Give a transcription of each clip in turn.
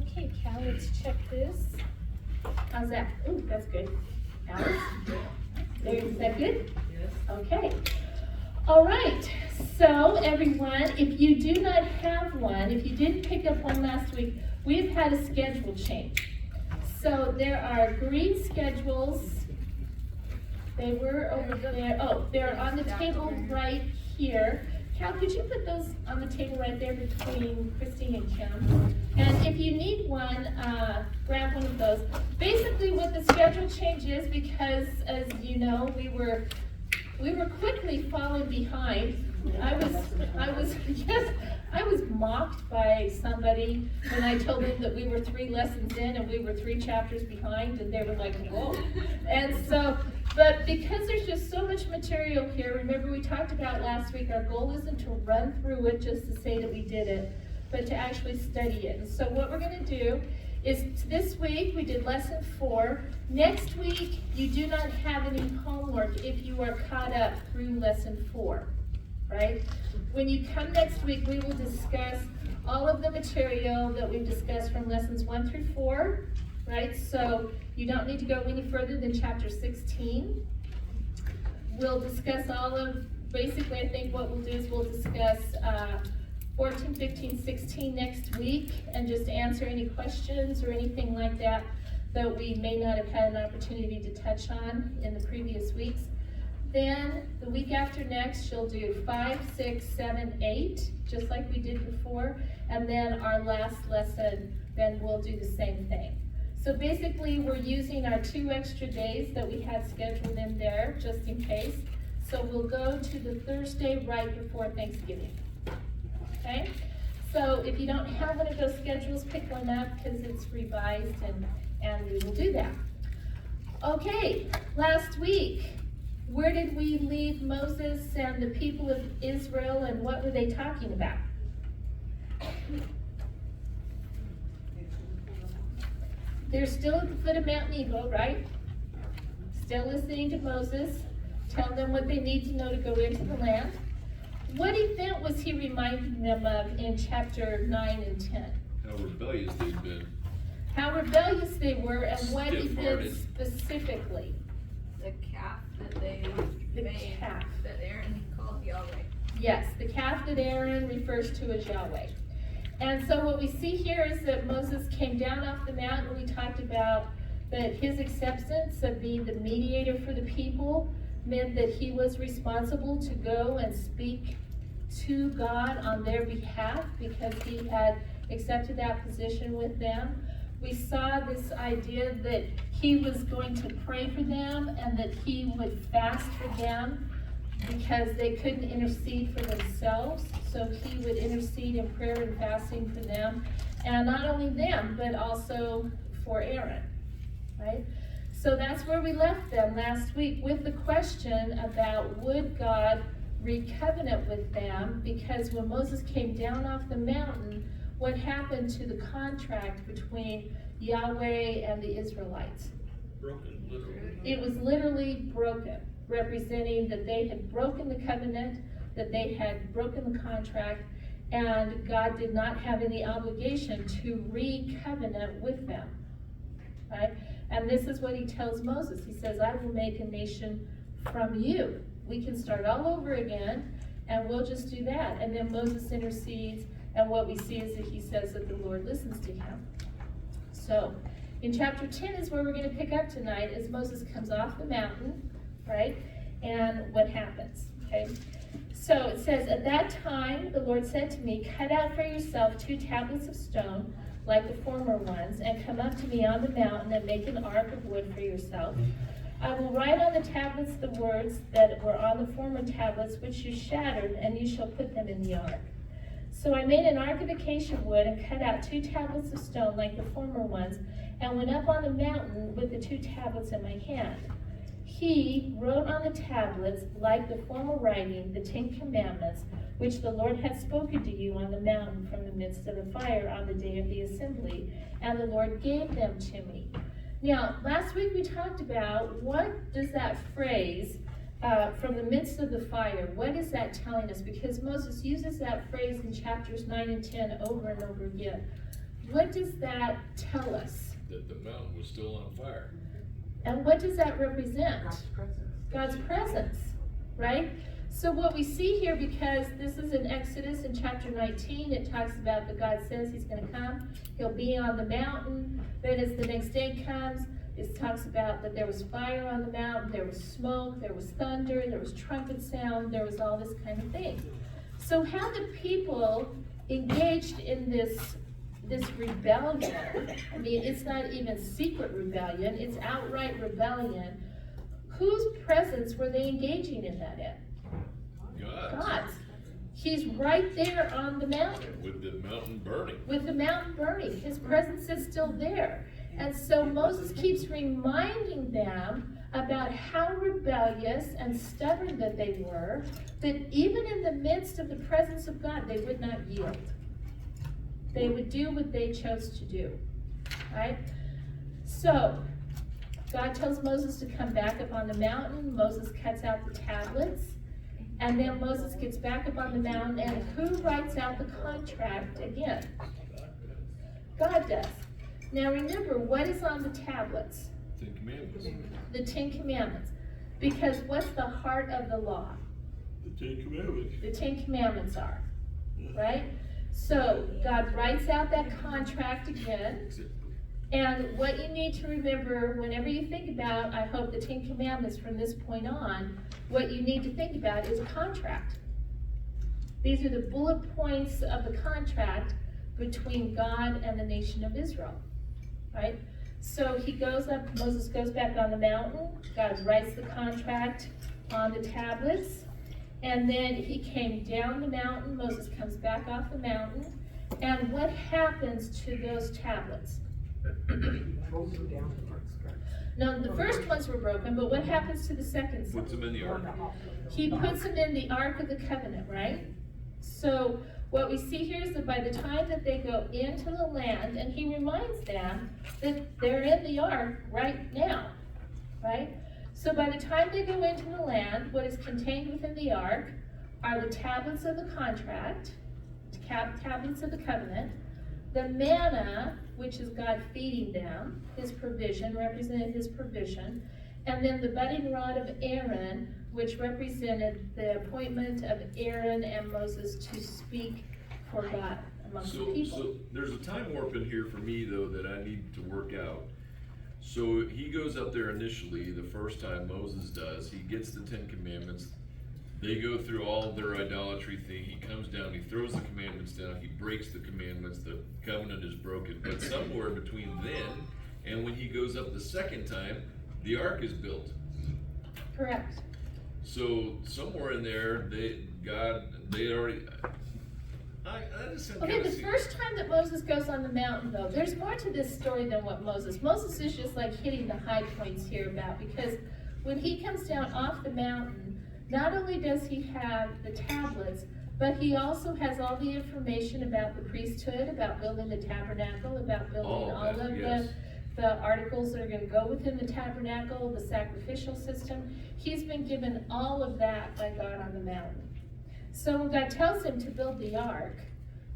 Okay, Cal, let's check this. How's that? Ooh, that's good. Alice? Is that good? Yes. Okay. All right. So, everyone, if you do not have one, if you didn't pick up one last week, we've had a schedule change. So, there are green schedules. They were over there. Oh, they're on the table right here. Cal, could you put those on the table right there between Christine and Kim? And if you need one, grab one of those. Basically, what the schedule change is, because as you know, we were quickly falling behind. I was mocked by somebody when I told them that we were 3 lessons in and we were 3 chapters behind, and they were like, whoa. And so, but because there's just so much material here, remember we talked about last week, our goal isn't to run through it just to say that we did it, but to actually study it. And so what we're going to do is this week we did lesson 4. Next week you do not have any homework if you are caught up through lesson 4, right? When you come next week, we will discuss all of the material that we've discussed from lessons 1 through 4, right? So you don't need to go any further than chapter 16. We'll discuss all of, basically I think what we'll do is we'll discuss 14, 15, 16 next week, and just answer any questions or anything like that that we may not have had an opportunity to touch on in the previous weeks. Then the week after next, she'll do 5, 6, 7, 8, just like we did before. And then our last lesson, then we'll do the same thing. So basically, we're using our 2 extra days that we had scheduled in there, just in case. So we'll go to the Thursday right before Thanksgiving. Okay? So if you don't have one of those schedules, pick one up because it's revised, and we will do that. Okay, last week, where did we leave Moses and the people of Israel, and what were they talking about? They're still at the foot of Mount Nebo, right? Still listening to Moses, telling them what they need to know to go into the land. What event was he reminding them of in chapter 9 and 10? How rebellious they've been. How rebellious they were, and what event specifically? The calf that they made, calf that Aaron called Yahweh. Yes, the calf that Aaron refers to as Yahweh. And so what we see here is that Moses came down off the mountain. We talked about that his acceptance of being the mediator for the people meant that he was responsible to go and speak to God on their behalf because he had accepted that position with them. We saw this idea that he was going to pray for them and that he would fast for them because they couldn't intercede for themselves. So he would intercede in prayer and fasting for them. And not only them, but also for Aaron, right? So that's where we left them last week with the question about would God recovenant with them, because when Moses came down off the mountain, what happened to the contract between Yahweh and the Israelites? Broken, literally. It was literally broken, representing that they had broken the covenant, that they had broken the contract, and God did not have any obligation to re-covenant with them, right? And this is what he tells Moses. He says, I will make a nation from you. We can start all over again, and we'll just do that. And then Moses intercedes, and what we see is that he says that the Lord listens to him. So, in chapter 10 is where we're going to pick up tonight as Moses comes off the mountain, right? And what happens, okay? So it says, at that time the Lord said to me, cut out for yourself 2 tablets of stone, like the former ones, and come up to me on the mountain and make an ark of wood for yourself. I will write on the tablets the words that were on the former tablets, which you shattered, and you shall put them in the ark. So I made an ark of acacia wood and cut out 2 tablets of stone like the former ones, and went up on the mountain with the 2 tablets in my hand. He wrote on the tablets, like the former writing, the 10 commandments, which the Lord had spoken to you on the mountain from the midst of the fire on the day of the assembly, and the Lord gave them to me. Now, last week we talked about what does that phrase, from the midst of the fire, what is that telling us? Because Moses uses that phrase in chapters 9 and 10 over and over again. what does that tell us? That the mountain was still on fire. And what does that represent? God's presence. God's presence, right? So what we see here, because this is in Exodus in chapter 19, it talks about that God says he's going to come. He'll be on the mountain. Then as the next day comes, it talks about that there was fire on the mountain, there was smoke, there was thunder, there was trumpet sound, there was all this kind of thing. So how the people engaged in this rebellion, I mean, it's not even secret rebellion, it's outright rebellion. Whose presence were they engaging in that in? God's. He's right there on the mountain. With the mountain burning. With the mountain burning. His presence is still there. And so Moses keeps reminding them about how rebellious and stubborn that they were, that even in the midst of the presence of God, they would not yield. They would do what they chose to do, right? So, God tells Moses to come back up on the mountain. Moses cuts out the tablets. And then Moses gets back up on the mountain, and who writes out the contract again? God does. Now remember, what is on the tablets? 10 Commandments. The 10 Commandments. Because what's the heart of the law? The 10 Commandments. The 10 Commandments are, right? So God writes out that contract again. And what you need to remember whenever you think about, I hope, the 10 Commandments from this point on, what you need to think about is a contract. These are the bullet points of the contract between God and the nation of Israel, right? So he goes up, Moses goes back on the mountain, God writes the contract on the tablets, and then he came down the mountain, Moses comes back off the mountain, and what happens to those tablets? No, the first ones were broken, but what happens to the second set? Puts them in the ark. He puts them in the Ark of the Covenant, right? So what we see here is that by the time that they go into the land, and he reminds them that they're in the Ark right now, right? So by the time they go into the land, what is contained within the Ark are the tablets of the contract, tablets of the covenant, the manna, which is God feeding them, his provision, represented his provision, and then the budding rod of Aaron, which represented the appointment of Aaron and Moses to speak for God amongst the people. So there's a time warp in here for me, though, that I need to work out. So he goes up there initially, the first time Moses does, he gets the 10 Commandments. They go through all of their idolatry thing. He comes down, he throws the commandments down, he breaks the commandments, the covenant is broken. But somewhere between then and when he goes up the second time, the ark is built. Correct. So somewhere in there, I just Okay, the first time that Moses goes on the mountain, though, there's more to this story than what Moses is just like hitting the high points here about, because when he comes down off the mountain, not only does he have the tablets, but he also has all the information about the priesthood, about building the tabernacle, about building all of the articles that are going to go within the tabernacle, the sacrificial system. He's been given all of that by God on the mountain. So when God tells him to build the ark,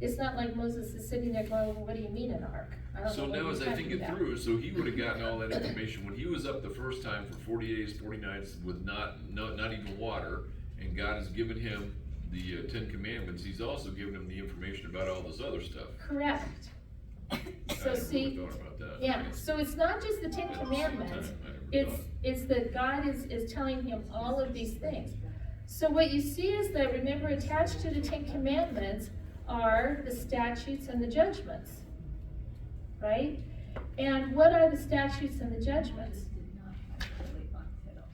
it's not like Moses is sitting there going, well, what do you mean an ark? So now as I think it through, so he would have gotten all that information when he was up the first time for 40 days, 40 nights with not even water, and God has given him the 10 Commandments. He's also given him the information about all this other stuff. Correct. So I never see, thought about that. yeah, so it's not just the 10 Commandments, it's that God is telling him all of these things. So what you see is that, remember, attached to the 10 Commandments are the statutes and the judgments, right? And what are the statutes and the judgments?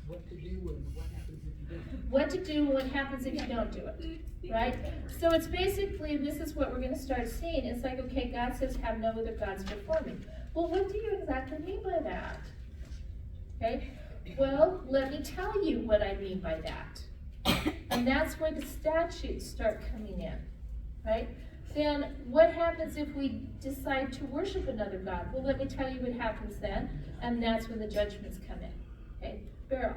What to do and what happens if you don't. What to do and what happens if you don't do it, right? So it's basically, this is what we're going to start seeing. It's like, okay, God says, have no other gods before me. Well, what do you exactly mean by that? Okay, well, let me tell you what I mean by that. And that's where the statutes start coming in, right? Then what happens if we decide to worship another God? Well, let me tell you what happens then, and that's when the judgments come in. Okay, Beryl.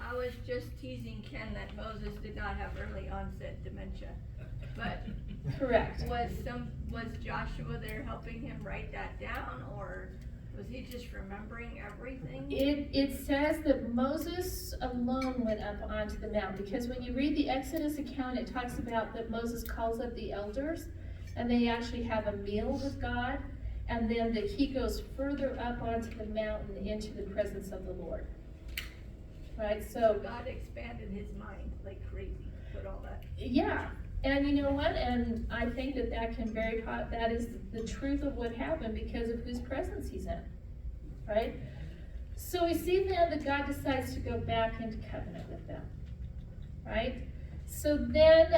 I was just teasing Ken that Moses did not have early onset dementia. But Correct. Was Joshua there helping him write that down, or was he just remembering everything? It says that Moses alone went up onto the mount, because when you read the Exodus account, it talks about that Moses calls up the elders, and they actually have a meal with God, and then that he goes further up onto the mountain into the presence of the Lord. Right, so, God expanded his mind like crazy with all that. yeah, and you know what, and I think that that can that is the truth of what happened because of whose presence he's in, right? So we see then that God decides to go back into covenant with them, right? So then,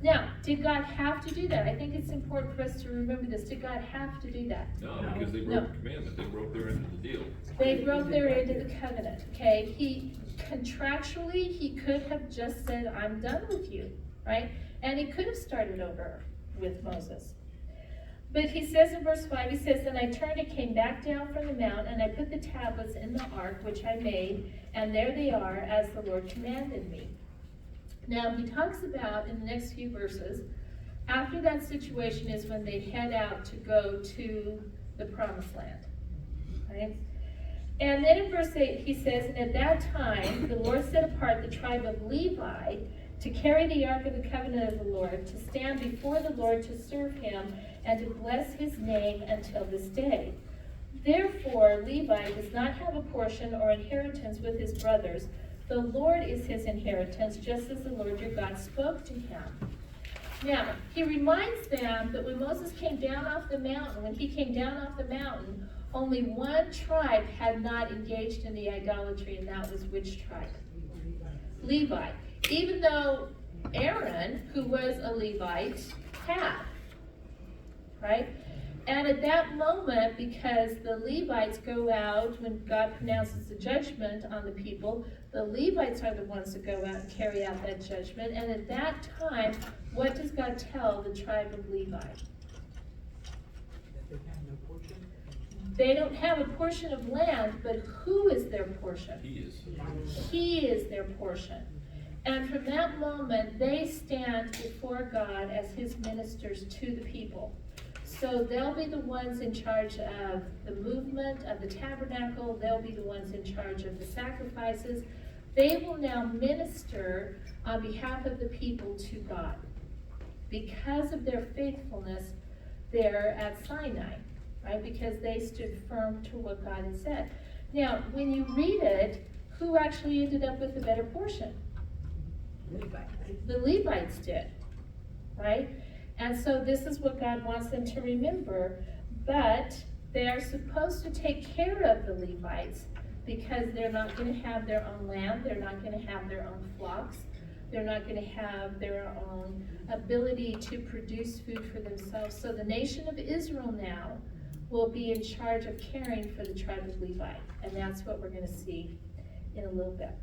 now, did God have to do that? I think it's important for us to remember this. Did God have to do that? No, because they broke the commandment, they broke their end of the deal. They broke their end of the covenant, okay? Contractually, he could have just said, I'm done with you, right? And he could have started over with Moses. But he says in verse 5, he says, Then I turned and came back down from the mount, and I put the tablets in the ark which I made, and there they are, as the Lord commanded me. Now, he talks about, in the next few verses, after that situation is when they head out to go to the promised land, right? And then in verse 8, he says, And at that time, the Lord set apart the tribe of Levi to carry the ark of the covenant of the Lord, to stand before the Lord to serve him, and to bless his name until this day. Therefore, Levi does not have a portion or inheritance with his brothers. The Lord is his inheritance, just as the Lord your God spoke to him. Now, he reminds them that when Moses came down off the mountain, only one tribe had not engaged in the idolatry, and that was which tribe? Levi. Even though Aaron, who was a Levite, had. Right? And at that moment, because the Levites go out when God pronounces the judgment on the people, the Levites are the ones that go out and carry out that judgment. And at that time, what does God tell the tribe of Levi? That they have no portion? They don't have a portion of land, but who is their portion? He is. He is their portion. And from that moment, they stand before God as his ministers to the people. So they'll be the ones in charge of the movement of the tabernacle. They'll be the ones in charge of the sacrifices. They will now minister on behalf of the people to God because of their faithfulness there at Sinai, right? Because they stood firm to what God had said. Now, when you read it, who actually ended up with the better portion? The Levites did, right? And so this is what God wants them to remember, but they are supposed to take care of the Levites because they're not going to have their own land, they're not going to have their own flocks, they're not going to have their own ability to produce food for themselves. So the nation of Israel now will be in charge of caring for the tribe of Levi, and that's what we're going to see in a little bit.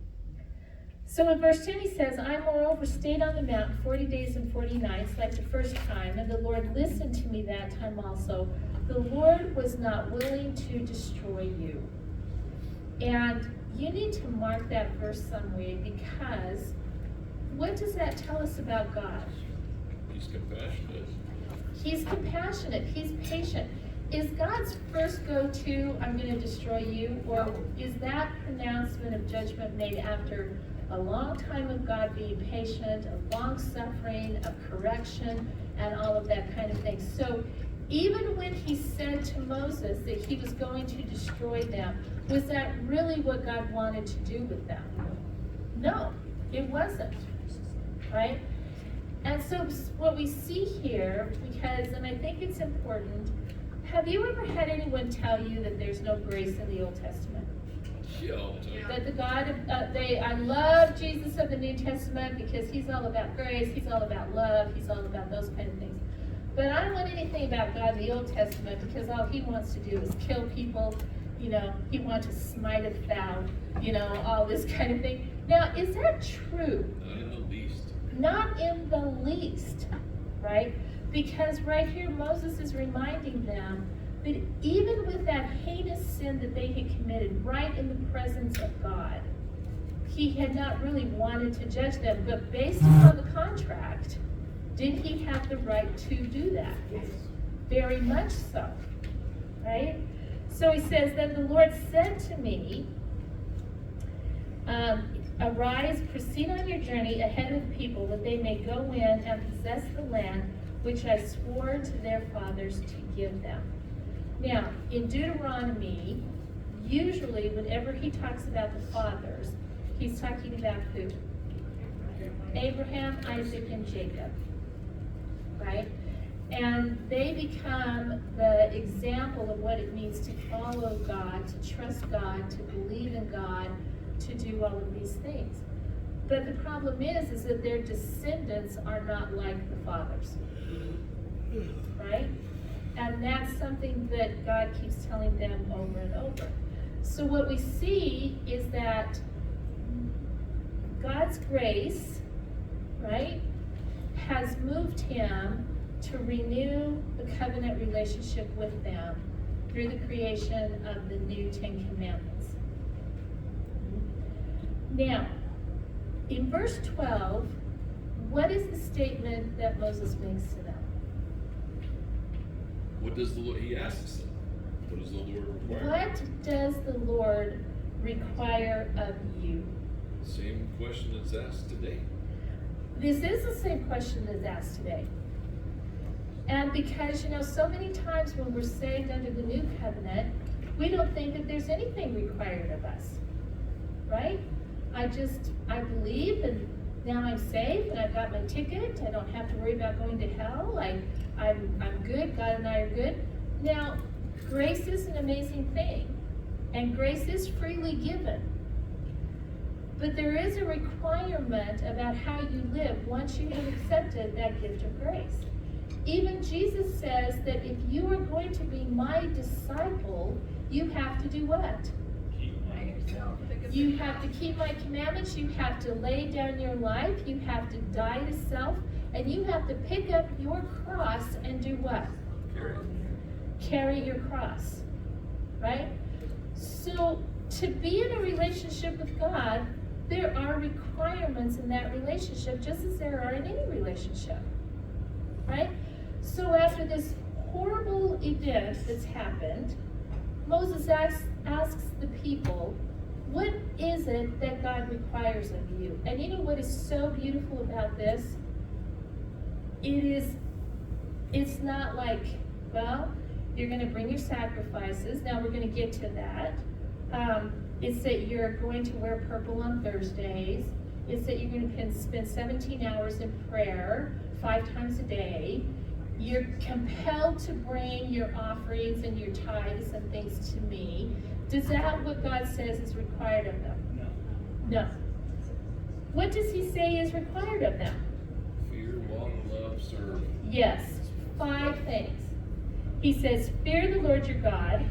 So in verse 10 he says, I moreover stayed on the mountain 40 days and 40 nights like the first time, and the Lord listened to me that time also. The Lord was not willing to destroy you. And you need to mark that verse some way, because what does that tell us about God? He's compassionate. He's compassionate. He's patient. Is God's first go-to, I'm going to destroy you? Or is that pronouncement of judgment made after a long time of God being patient, of long suffering, of correction, and all of that kind of thing? So even when he said to Moses that he was going to destroy them, was that really what God wanted to do with them? No, it wasn't, right? And so what we see here, and I think it's important, have you ever had anyone tell you that there's no grace in the Old Testament? Yeah, all the time. That the God, I love Jesus of the New Testament because he's all about grace, he's all about love, he's all about those kind of things. But I don't want anything about God in the Old Testament because all he wants to do is kill people, he wants to smiteth thou, all this kind of thing. Now, is that true? Not in the least. Not in the least, right? Because right here Moses is reminding them that even with that heinous sin that they had committed right in the presence of God, he had not really wanted to judge them, but based upon the contract, Did he have the right to do that? Very much so, right? So he says, then the Lord said to me, arise, proceed on your journey ahead of the people, that they may go in and possess the land which I swore to their fathers to give them. Now, in Deuteronomy, usually whenever he talks about the fathers, he's talking about who? Abraham, Isaac, and Jacob, right? And they become the example of what it means to follow God, to trust God, to believe in God, to do all of these things. But the problem is that their descendants are not like the fathers, right? And that's something that God keeps telling them over and over. So what we see is that God's grace, right, has moved him to renew the covenant relationship with them through the creation of the new 10 Commandments. Now, in verse 12, what is the statement that Moses makes to them? What does the Lord, he asks them, what does the Lord require? What does the Lord require of you? Same question that's asked today. This is the same question that's asked today. And because, so many times when we're saved under the new covenant, we don't think that there's anything required of us, right? I believe, and now I'm saved, and I've got my ticket. I don't have to worry about going to hell. I'm good. God and I are good. Now, grace is an amazing thing, and grace is freely given. But there is a requirement about how you live once you have accepted that gift of grace. Even Jesus says that if you are going to be my disciple, you have to do what? You have to keep my commandments, you have to lay down your life, you have to die to self, and you have to pick up your cross and do what? Carry your cross, right? So to be in a relationship with God, there are requirements in that relationship, just as there are in any relationship, right? So after this horrible event that's happened, Moses asks the people, what is it that God requires of you? And you know what is so beautiful about this? It's not like, well, you're going to bring your sacrifices. Now we're going to get to that. It's that you're going to wear purple on Thursdays. It's that you're going to spend 17 hours in prayer 5 times a day. You're compelled to bring your offerings and your tithes and things to me. Is that what God says is required of them? No. What does he say is required of them? Fear, walk, love, serve. Yes, 5 things. He says, fear the Lord your God,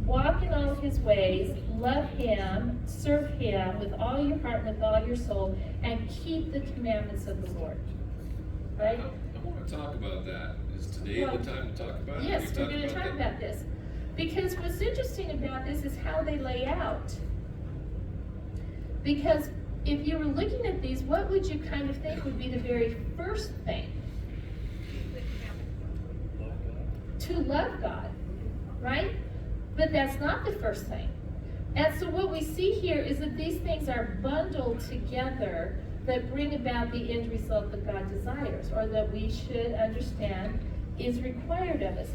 walk in all of his ways, love him, serve him with all your heart and with all your soul, and keep the commandments of the Lord. Right? I want to talk about that. Is today the time to talk about it? Yes, we're going to talk about this. Because what's interesting about this is how they lay out. Because if you were looking at these, what would you kind of think would be the very first thing? To love God, right? But that's not the first thing. And so what we see here is that these things are bundled together that bring about the end result that God desires, or that we should understand is required of us.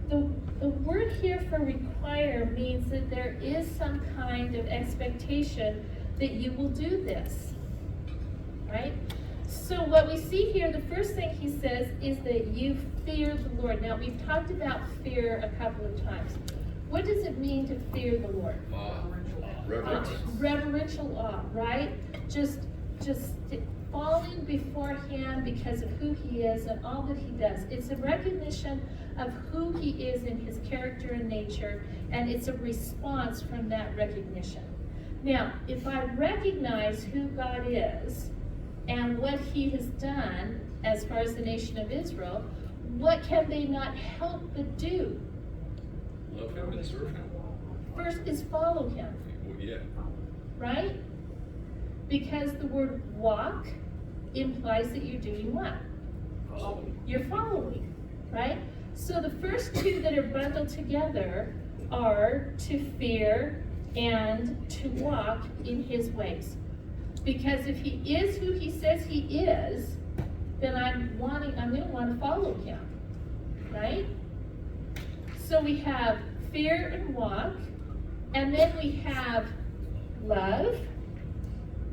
The word here for require means that there is some kind of expectation that you will do this, right? So what we see here, the first thing he says is that you fear the Lord. Now we've talked about fear a couple of times. What does it mean to fear the Lord? Reverence. Reverential awe, right? Just falling before him because of who he is and all that he does. It's a recognition of who he is in his character and nature, and it's a response from that recognition. Now, if I recognize who God is and what he has done as far as the nation of Israel, what can they not help but do? Love him and serve him. First is follow him. Well, yeah. Right? Because the word walk implies that you're doing what? You're following, right? So the first two that are bundled together are to fear and to walk in his ways. Because if he is who he says he is, then I'm going to want to follow him, right? So we have fear and walk, and then we have love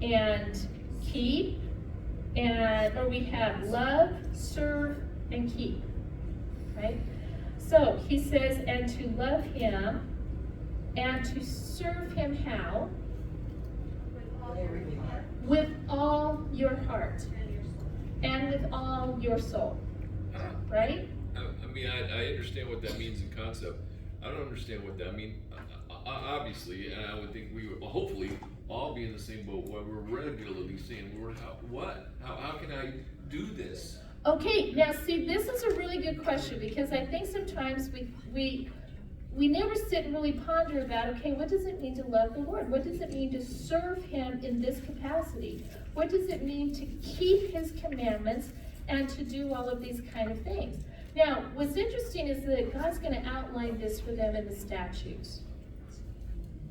and keep, or we have love, serve, and keep, right? So he says, and to love him and to serve him how? With all your heart and with all your soul, right? I mean, I understand what that means in concept. I don't understand what that means. Obviously, and I would think we would hopefully all be in the same boat where we're regularly saying, Lord, how can I do this? Okay, now see, this is a really good question, because I think sometimes we never sit and really ponder about, okay, what does it mean to love the Lord? What does it mean to serve him in this capacity? What does it mean to keep his commandments and to do all of these kind of things? Now, what's interesting is that God's going to outline this for them in the statutes,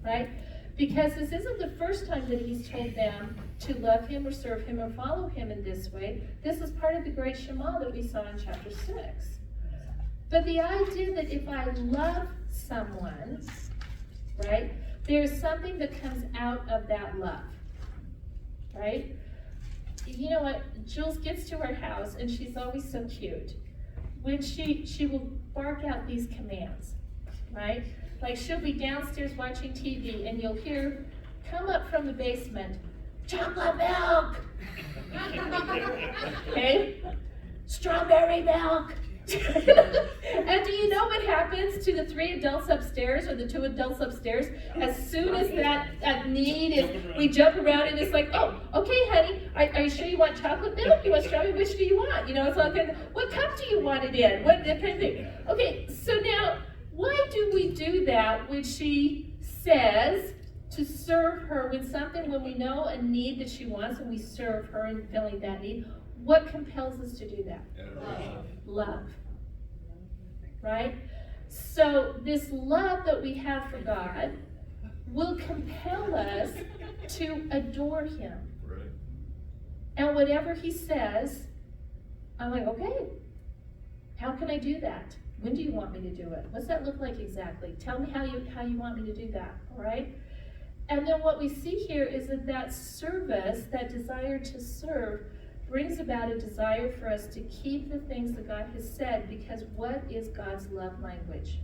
right? Because this isn't the first time that he's told them to love him or serve him or follow him in this way. This is part of the great Shema that we saw in chapter 6. But the idea that if I love someone, right, there's something that comes out of that love, right? You know what? Jules gets to her house and she's always so cute. When she will bark out these commands, right? Like she'll be downstairs watching TV and you'll hear, come up from the basement, chocolate milk, okay? Strawberry milk. And do you know what happens to the 3 adults upstairs or the 2 adults upstairs? As soon as that need is, we jump around and it's like, oh, okay, honey, are you sure you want chocolate milk? You want strawberry? Which do you want? You know, it's all kind of, what cup do you want it in? What that kind of thing. Okay, so now, why do we do that when she says to serve her with something, when we know a need that she wants and we serve her in filling that need? What compels us to do that? Love. Right? So this love that we have for God will compel us to adore him. Right. And whatever he says, I'm like, okay, how can I do that? When do you want me to do it? What's that look like exactly? Tell me how you want me to do that, all right? And then what we see here is that service, that desire to serve, brings about a desire for us to keep the things that God has said, because what is God's love language?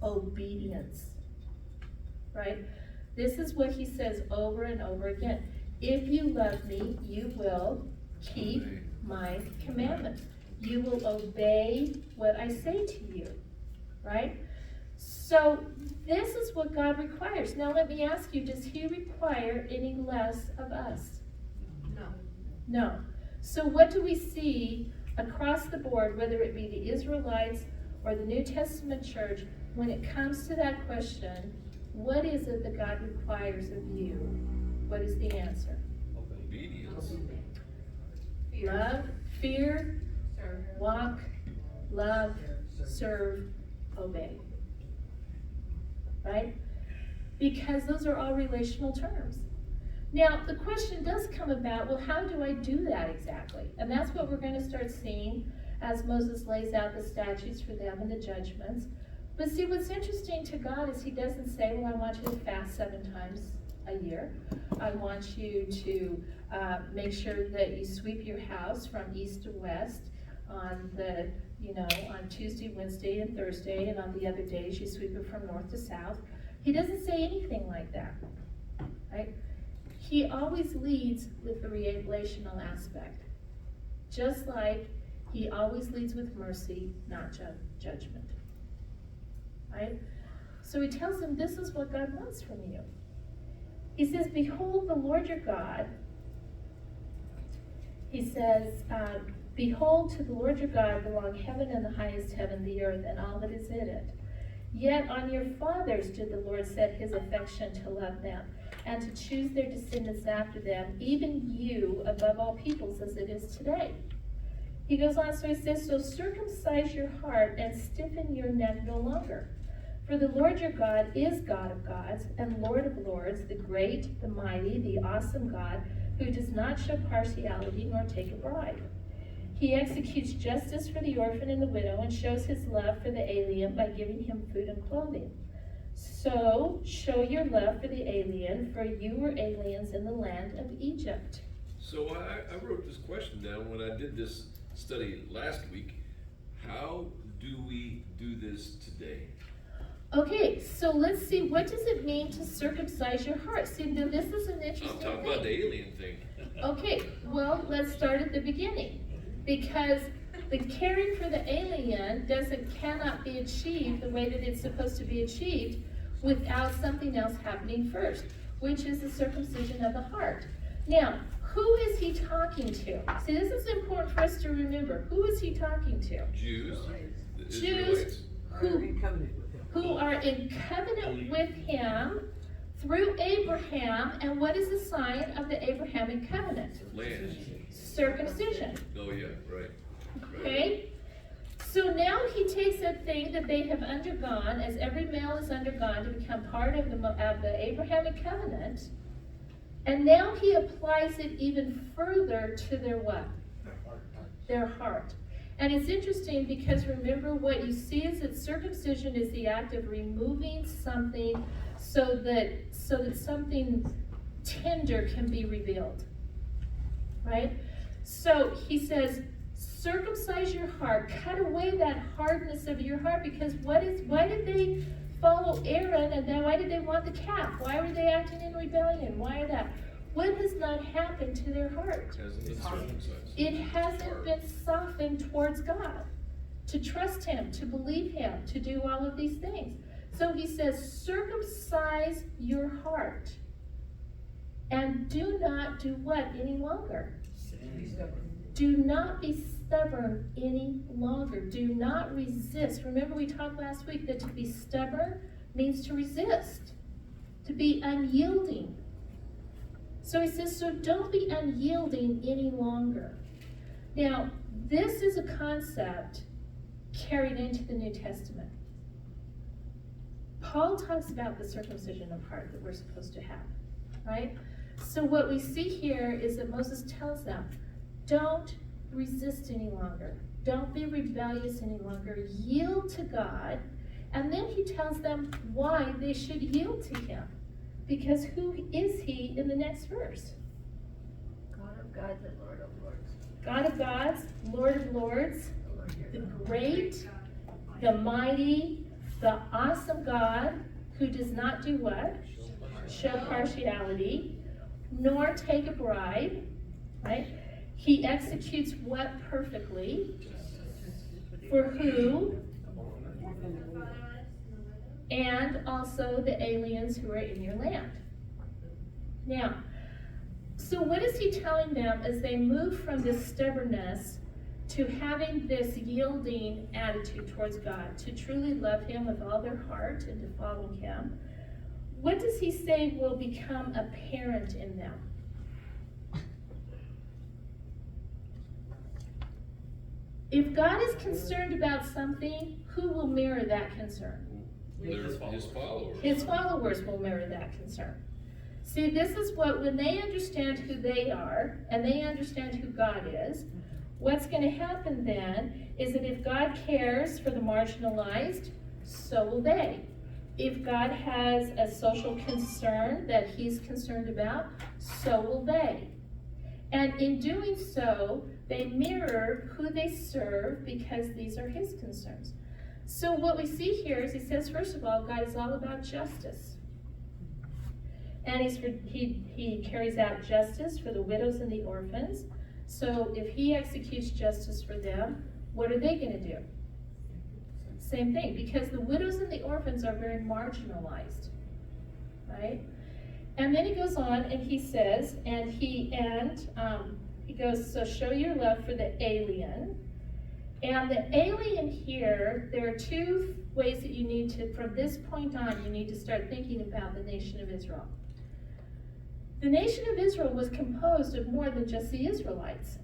Obedience. Right? This is what he says over and over again. If you love me, you will keep my commandments. You will obey what I say to you. Right? So this is what God requires. Now let me ask you, does he require any less of us? No. So what do we see across the board, whether it be the Israelites or the New Testament church, when it comes to that question, what is it that God requires of you? What is the answer? Obedience. Love, fear, walk, love, serve, obey. Right? Because those are all relational terms. Now, the question does come about, well, how do I do that exactly? And that's what we're going to start seeing as Moses lays out the statutes for them and the judgments. But see, what's interesting to God is he doesn't say, well, I want you to fast 7 times a year. I want you to make sure that you sweep your house from east to west on on Tuesday, Wednesday, and Thursday, and on the other days you sweep it from north to south. He doesn't say anything like that, right? He always leads with the relational aspect, just like he always leads with mercy, not judgment, right? So he tells them, this is what God wants from you. He says, behold, the Lord your God. He says, behold, to the Lord your God belong heaven and the highest heaven, the earth, and all that is in it. Yet on your fathers did the Lord set his affection to love them, and to choose their descendants after them, even you above all peoples as it is today. He goes on, so he says, so circumcise your heart and stiffen your neck no longer. For the Lord your God is God of gods and Lord of lords, the great, the mighty, the awesome God, who does not show partiality nor take a bribe. He executes justice for the orphan and the widow and shows his love for the alien by giving him food and clothing. So show your love for the alien, for you were aliens in the land of Egypt. So I wrote this question down when I did this study last week. How do we do this today? Okay, so let's see, what does it mean to circumcise your heart? See, now this is an I'm interesting talking thing. about the alien thing. Okay, well, let's start at the beginning. Because the caring for the alien cannot be achieved the way that it's supposed to be achieved without something else happening first, which is the circumcision of the heart. Now, who is he talking to? See, this is important for us to remember. Who is he talking to? Jews, the Jews Israelites. Are in covenant with him. who are in covenant with him through Abraham. And what is the sign of the Abrahamic covenant? Land. Circumcision. Oh yeah, right. Okay? So now he takes a thing that they have undergone, as every male has undergone to become part of the Abrahamic covenant, and now he applies it even further to their what? Their heart. And it's interesting because remember, what you see is that circumcision is the act of removing something so that something tender can be revealed. Right? So he says, circumcise your heart, cut away that hardness of your heart, because why did they follow Aaron, and then why did they want the calf? Why were they acting in rebellion? Why that? What has not happened to their heart? Hasn't been circumcised. It hasn't been softened towards God, to trust him, to believe him, to do all of these things. So he says, circumcise your heart, and do not do what any longer? Do not be stubborn any longer. Do not resist. Remember, we talked last week that to be stubborn means to resist, to be unyielding. So he says, so don't be unyielding any longer. Now, this is a concept carried into the New Testament. Paul talks about the circumcision of heart that we're supposed to have, right? So what we see here is that Moses tells them, don't resist any longer. Don't be rebellious any longer. Yield to God. And then he tells them why they should yield to him. Because who is he in the next verse? God of gods and Lord of lords. God of gods, Lord of lords, the great, the mighty, the awesome God, who does not do what? Show partiality, nor take a bribe, right? He executes what perfectly? For who? And also the aliens who are in your land. Now, so what is he telling them as they move from this stubbornness to having this yielding attitude towards God, to truly love him with all their heart and to follow him? What does he say will become apparent in them? If God is concerned about something, who will mirror that concern? His followers. His followers will mirror that concern. See, this is what, when they understand who they are, and they understand who God is, what's going to happen then is that if God cares for the marginalized, so will they. If God has a social concern that he's concerned about, so will they. And in doing so, they mirror who they serve because these are his concerns. So what we see here is he says, first of all, God is all about justice. And he carries out justice for the widows and the orphans. So if he executes justice for them, what are they going to do? Same thing, because the widows and the orphans are very marginalized, right? And then he goes on and he says, he goes, so show your love for the alien. And the alien here, there are two ways that you need to, from this point on, you need to start thinking about the nation of Israel. The nation of Israel was composed of more than just the Israelites.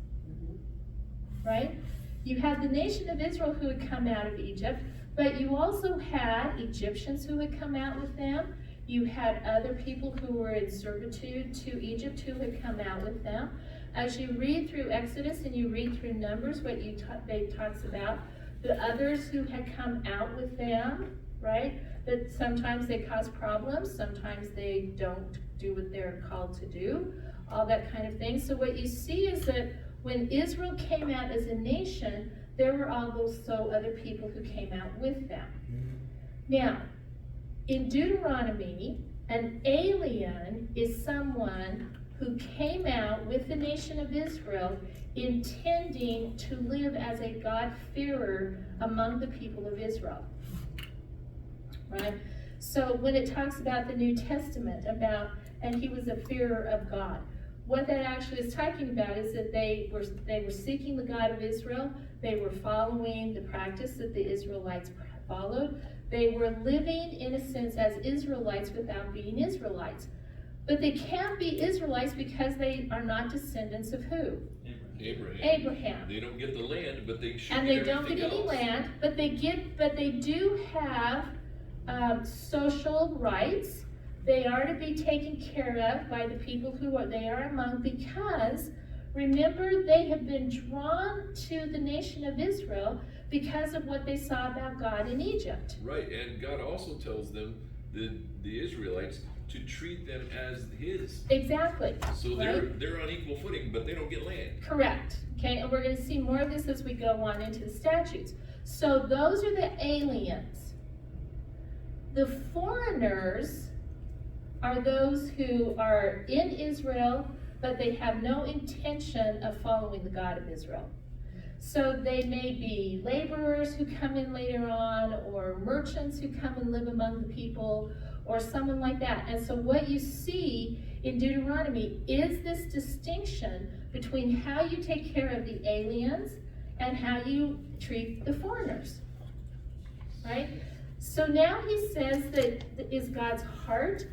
right? You had the nation of Israel who had come out of Egypt, but you also had Egyptians who had come out with them. You had other people who were in servitude to Egypt who had come out with them. As you read through Exodus and you read through Numbers, what they talks about, the others who had come out with them, right? That sometimes they cause problems, sometimes they don't do what they're called to do, all that kind of thing. So what you see is that when Israel came out as a nation, there were also other people who came out with them. Now, in Deuteronomy, an alien is someone who came out with the nation of Israel intending to live as a God-fearer among the people of Israel. Right? So when it talks about the New Testament, and he was a fearer of God, what that actually is talking about is that they were seeking the God of Israel. They were following the practice that the Israelites followed. They were living, in a sense, as Israelites without being Israelites. But they can't be Israelites because they are not descendants of who? Abraham. They don't get the land, but they should. And they don't get any land, but they do have social rights. They are to be taken care of by the people they are among, because remember, they have been drawn to the nation of Israel because of what they saw about God in Egypt. Right, and God also tells them, the Israelites, to treat them as his. Exactly. So they're on equal footing, but they don't get land. Correct. Okay, and we're going to see more of this as we go on into the statutes. So those are the aliens. The foreigners are those who are in Israel, but they have no intention of following the God of Israel. So they may be laborers who come in later on, or merchants who come and live among the people, or someone like that. And so what you see in Deuteronomy is this distinction between how you take care of the aliens and how you treat the foreigners, right? So now he says that is God's heart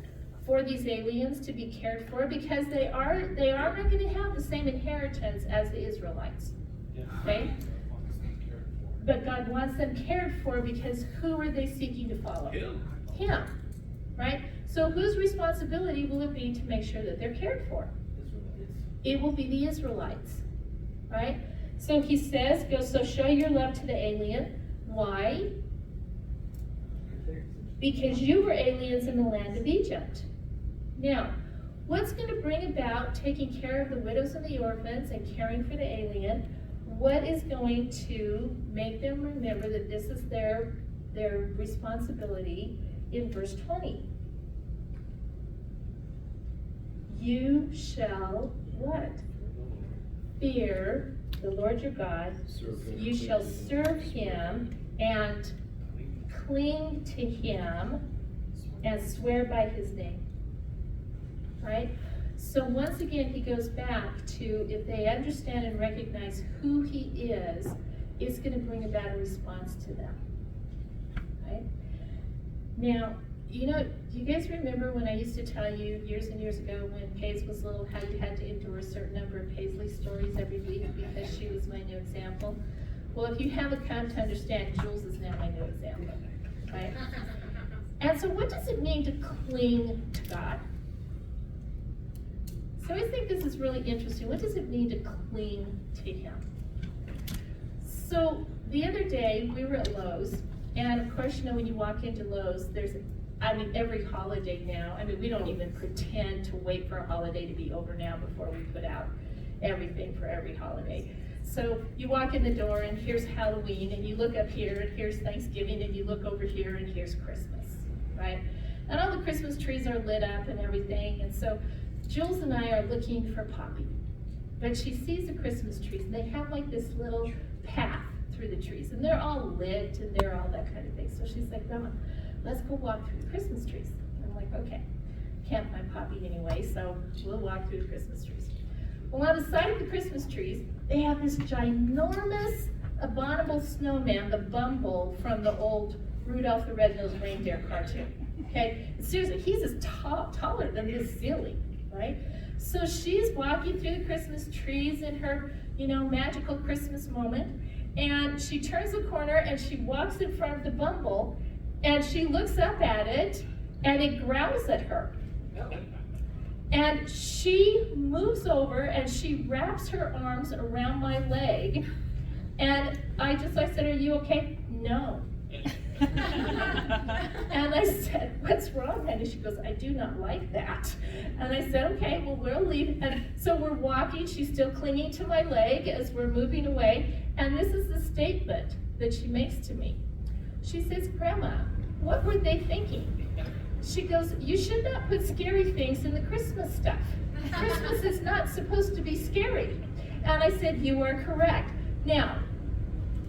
for these aliens to be cared for, because they are not going to have the same inheritance as the Israelites. Okay? But God wants them cared for, because who are they seeking to follow? Him. Right? So whose responsibility will it be to make sure that they're cared for? It will be the Israelites. Right? So he says, so show your love to the alien. Why? Because you were aliens in the land of Egypt. Now, what's going to bring about taking care of the widows and the orphans and caring for the alien? What is going to make them remember that this is their responsibility in verse 20? You shall what? Fear the Lord your God. You shall serve him and cling to him and swear by his name. Right? So once again, he goes back to, if they understand and recognize who he is, it's going to bring about a response to them. Right? Now, do you guys remember when I used to tell you years and years ago when Paige was little how you had to endure a certain number of Paisley stories every week because she was my new example? Well, if you haven't come to understand, Jules is now my new example. Right? And so what does it mean to cling to God? So I think this is really interesting. What does it mean to cling to him? So the other day we were at Lowe's, and of course, when you walk into Lowe's, every holiday now, we don't even pretend to wait for a holiday to be over now before we put out everything for every holiday. So you walk in the door and here's Halloween, and you look up here and here's Thanksgiving, and you look over here and here's Christmas, right? And all the Christmas trees are lit up and everything, and so Jules and I are looking for Poppy, but she sees the Christmas trees, and they have like this little path through the trees, and they're all lit, and they're all that kind of thing. So she's like, "Grandma, let's go walk through the Christmas trees." And I'm like, "Okay." Can't find Poppy anyway, so we'll walk through the Christmas trees. Well, on the side of the Christmas trees, they have this ginormous abominable snowman, the Bumble from the old Rudolph the Red-Nosed Reindeer cartoon. Okay, seriously, he's as taller than this ceiling. Right? So she's walking through the Christmas trees in her magical Christmas moment. And she turns the corner and she walks in front of the bumble and she looks up at it and it growls at her. And she moves over and she wraps her arms around my leg. And I said, "Are you okay?" "No." And I said, "What's wrong, honey?" She goes, "I do not like that." And I said, "Okay, well, we'll leave." And so we're walking. She's still clinging to my leg as we're moving away. And this is the statement that she makes to me. She says, "Grandma, what were they thinking?" She goes, "You should not put scary things in the Christmas stuff. Christmas is not supposed to be scary." And I said, "You are correct." Now,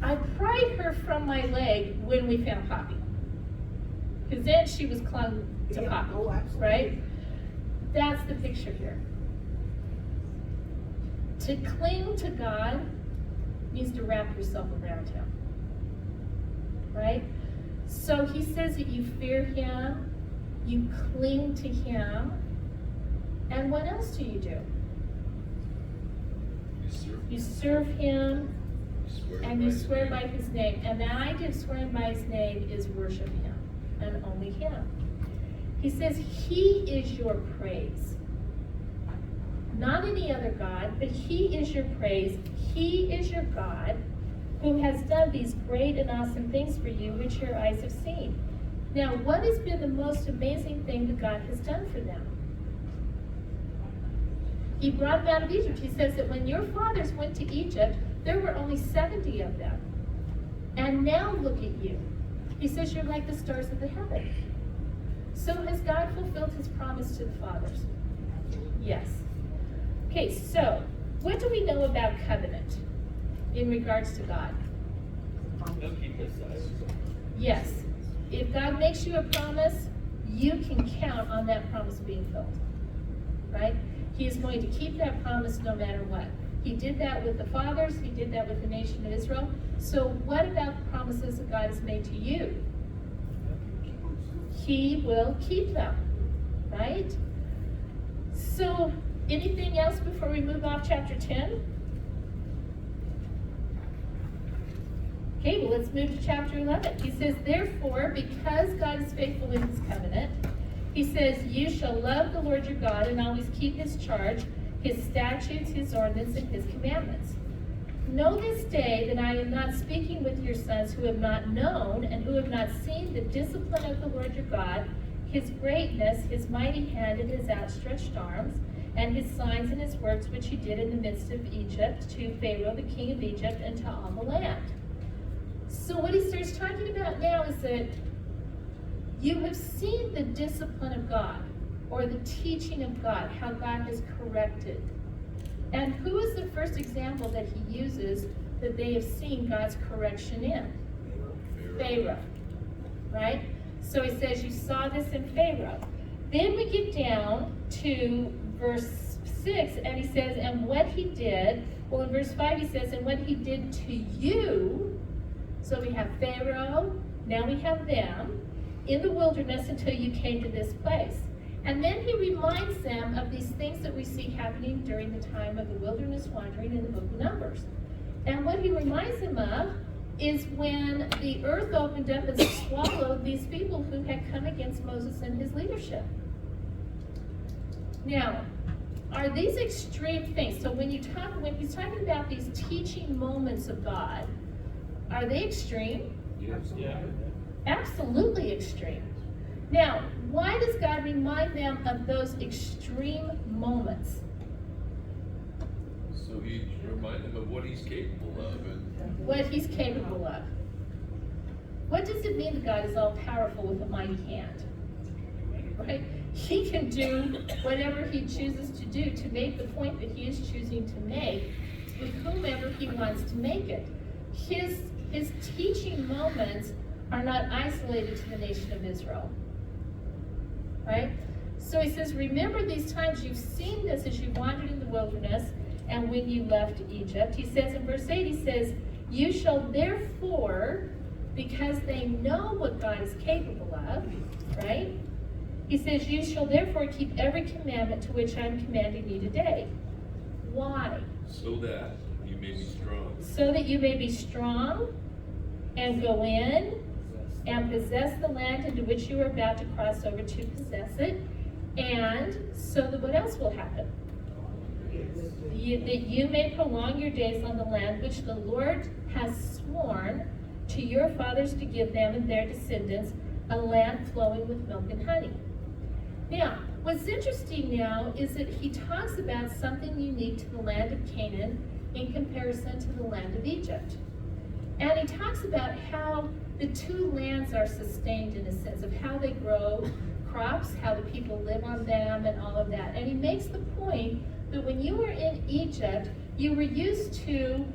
I pried her from my leg when we found Poppy. Because then she was clung to Poppy, right? That's the picture here. To cling to God means to wrap yourself around Him, right? So He says that you fear Him, you cling to Him, and what else do you do? You serve Him, and you swear by His name. And the idea of swearing by His name is worship Him, and only Him. He says He is your praise. Not any other God, but He is your praise. He is your God who has done these great and awesome things for you, which your eyes have seen. Now, what has been the most amazing thing that God has done for them? He brought them out of Egypt. He says that when your fathers went to Egypt, there were only 70 of them. And now look at you. He says you're like the stars of the heaven. So has God fulfilled His promise to the fathers? Yes. Okay, so what do we know about covenant in regards to God? Yes. If God makes you a promise, you can count on that promise being filled. Right? He is going to keep that promise no matter what. He did that with the fathers. He did that with the nation of Israel. So what about the promises that God has made to you? He will keep them, right? So anything else before we move off chapter 10? Okay, well, let's move to chapter 11. He says, therefore, because God is faithful in His covenant, He says, you shall love the Lord your God and always keep His charge, His statutes, His ordinances, and His commandments. Know this day that I am not speaking with your sons who have not known and who have not seen the discipline of the Lord your God, His greatness, His mighty hand, and His outstretched arms, and His signs and His works which He did in the midst of Egypt, to Pharaoh the king of Egypt, and to all the land. So what he starts talking about now is that you have seen the discipline of God, or the teaching of God, how God has corrected. And who is the first example that He uses that they have seen God's correction in? Pharaoh. Right? So He says, you saw this in Pharaoh. Then we get down to verse 6, and He says, and what He did, well, in verse 5 He says, and what He did to you. So we have Pharaoh, now we have them, in the wilderness until you came to this place. And then He reminds them of these things that we see happening during the time of the wilderness wandering in the book of Numbers. And what He reminds them of is when the earth opened up and swallowed these people who had come against Moses and his leadership. Now, are these extreme things? So when He's talking about these teaching moments of God, are they extreme? Yes. Yeah. Absolutely extreme. Now, why does God remind them of those extreme moments? So He reminds them of what He's capable of, and What He's capable of. What does it mean that God is all powerful with a mighty hand? Right? He can do whatever He chooses to do to make the point that He is choosing to make with whomever He wants to make it. His teaching moments are not isolated to the nation of Israel. Right? So He says, remember these times you've seen this as you wandered in the wilderness and when you left Egypt. He says in verse 8, He says, you shall therefore, because they know what God is capable of, right? He says, you shall therefore keep every commandment to which I'm commanding you today. Why? so that you you may be strong. So that you may be strong and go in and possess the land into which you are about to cross over to possess it. And so that what else will happen? That you may prolong your days on the land which the Lord has sworn to your fathers to give them and their descendants, a land flowing with milk and honey. Now, what's interesting now is that he talks about something unique to the land of Canaan in comparison to the land of Egypt. And he talks about how the two lands are sustained in a sense of how they grow crops, how the people live on them, and all of that. And he makes the point that when you were in Egypt, you were used to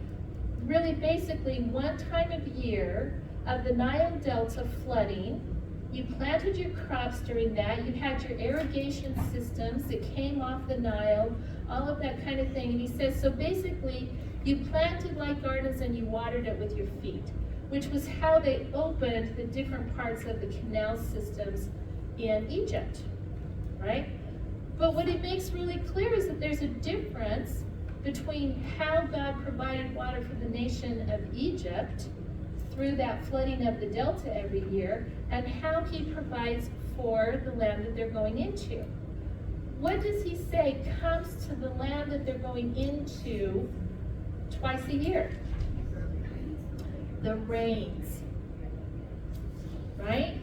really basically one time of year of the Nile Delta flooding. You planted your crops during that. You had your irrigation systems that came off the Nile, all of that kind of thing. And he says, so basically, you planted like gardens and you watered it with your feet, which was how they opened the different parts of the canal systems in Egypt, right? But what it makes really clear is that there's a difference between how God provided water for the nation of Egypt through that flooding of the delta every year, and how he provides for the land that they're going into. What does he say comes to the land that they're going into twice a year? The rains, right?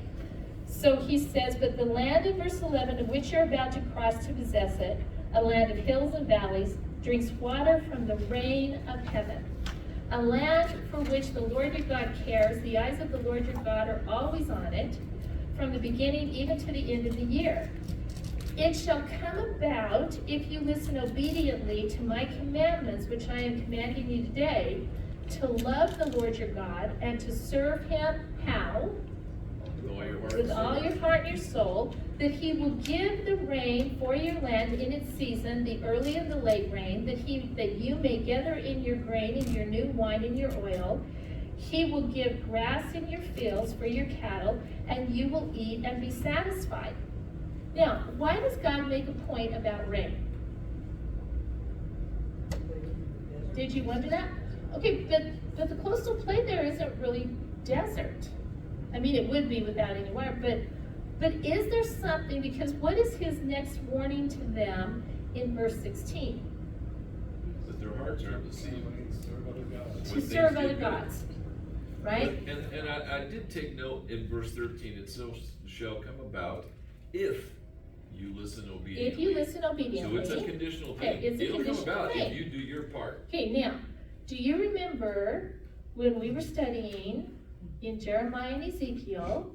So he says, but the land in verse 11 of which you're about to cross to possess it, a land of hills and valleys, drinks water from the rain of heaven. A land for which the Lord your God cares, the eyes of the Lord your God are always on it, from the beginning even to the end of the year. It shall come about, if you listen obediently to my commandments, which I am commanding you today, to love the Lord your God and to serve him how? With all your heart and your soul, that he will give the rain for your land in its season, the early and the late rain, that you may gather in your grain and your new wine and your oil. He will give grass in your fields for your cattle, and you will eat and be satisfied. Now, why does God make a point about rain? Did you wonder that? Okay, but the coastal plain there isn't really desert. I mean, it would be without any water, but is there something, because what is his next warning to them in verse 16? That their hearts aren't deceived. To serve other gods, right? And I did take note in verse 13, it shall come about if you listen obediently. If you listen obediently. So it's a conditional Okay, thing. it's a It'll come conditional about thing. if you do your part. Okay, now, do you remember when we were studying in Jeremiah and Ezekiel,